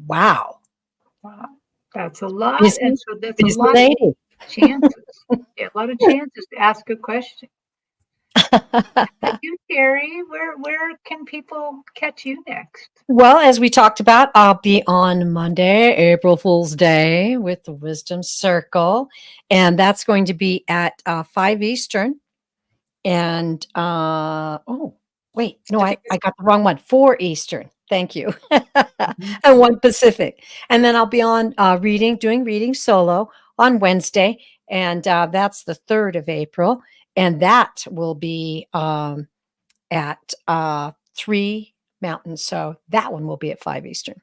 Wow. Wow. That's a lot. Busy, And so that's a busy lot lady. of chances. Yeah, a lot of chances to ask a question. You, Terry, where can people catch you next? Well, as we talked about, I'll be on Monday, April Fool's Day, with the Wisdom Circle, and that's going to be at 5 Eastern. And oh, wait, no, I got the wrong one. 4 Eastern. Thank you. And 1 Pacific. And then I'll be on doing reading solo on Wednesday, and that's the 3rd of April, and that will be at 3 Mountain. So that one will be at 5 Eastern.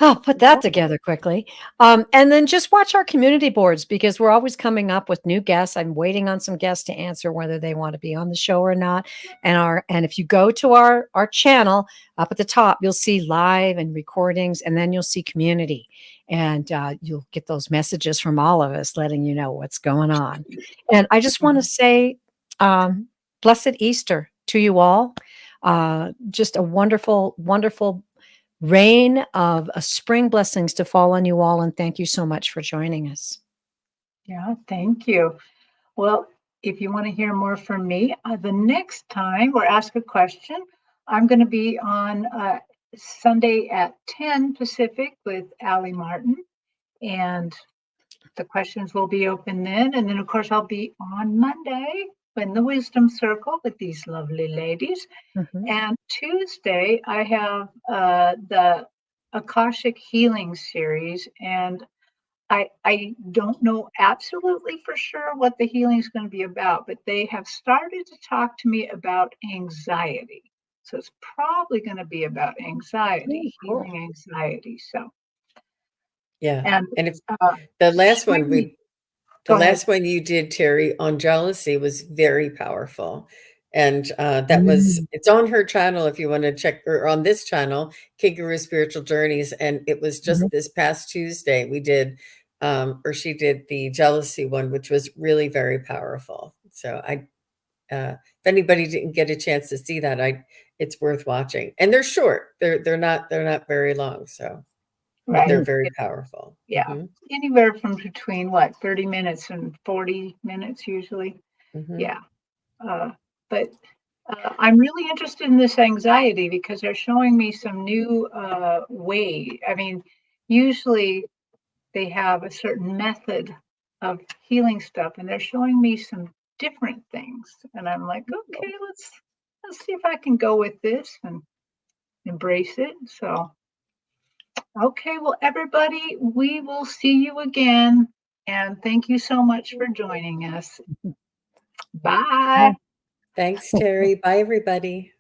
I'll put that together quickly. And then just watch our community boards, because we're always coming up with new guests. I'm waiting on some guests to answer whether they want to be on the show or not. And if you go to our channel up at the top, you'll see live and recordings, and then you'll see community. And you'll get those messages from all of us letting you know what's going on. And I just want to say blessed Easter to you all. Just a wonderful, wonderful rain of spring blessings to fall on you all. And thank you so much for joining us. Yeah, thank you. Well, if you want to hear more from me, the next time or ask a question, I'm going to be on Sunday at 10 Pacific with Allie Martin. And the questions will be open then. And then, of course, I'll be on Monday in the Wisdom Circle with these lovely ladies. Mm-hmm. And Tuesday, I have the Akashic Healing Series. And I don't know absolutely for sure what the healing is going to be about, but they have started to talk to me about anxiety. So it's probably going to be about anxiety, cool. healing anxiety. So yeah, and if the last one you did, Terry, on jealousy was very powerful. And it's on her channel if you want to check, or on this channel, Kid Guru Spiritual Journeys. And it was just this past Tuesday we did, or she did the jealousy one, which was really very powerful. So if anybody didn't get a chance to see that, it's worth watching. And they're short. They're not very long. So but they're very powerful. Yeah. Mm-hmm. Anywhere from between 30 minutes and 40 minutes usually. Mm-hmm. Yeah. But I'm really interested in this anxiety because they're showing me some new way. I mean, usually they have a certain method of healing stuff, and they're showing me some different things. And I'm like, okay, let's see if I can go with this and embrace it. So, okay, well, everybody, we will see you again. And thank you so much for joining us. Bye. Thanks, Terry. Bye, everybody.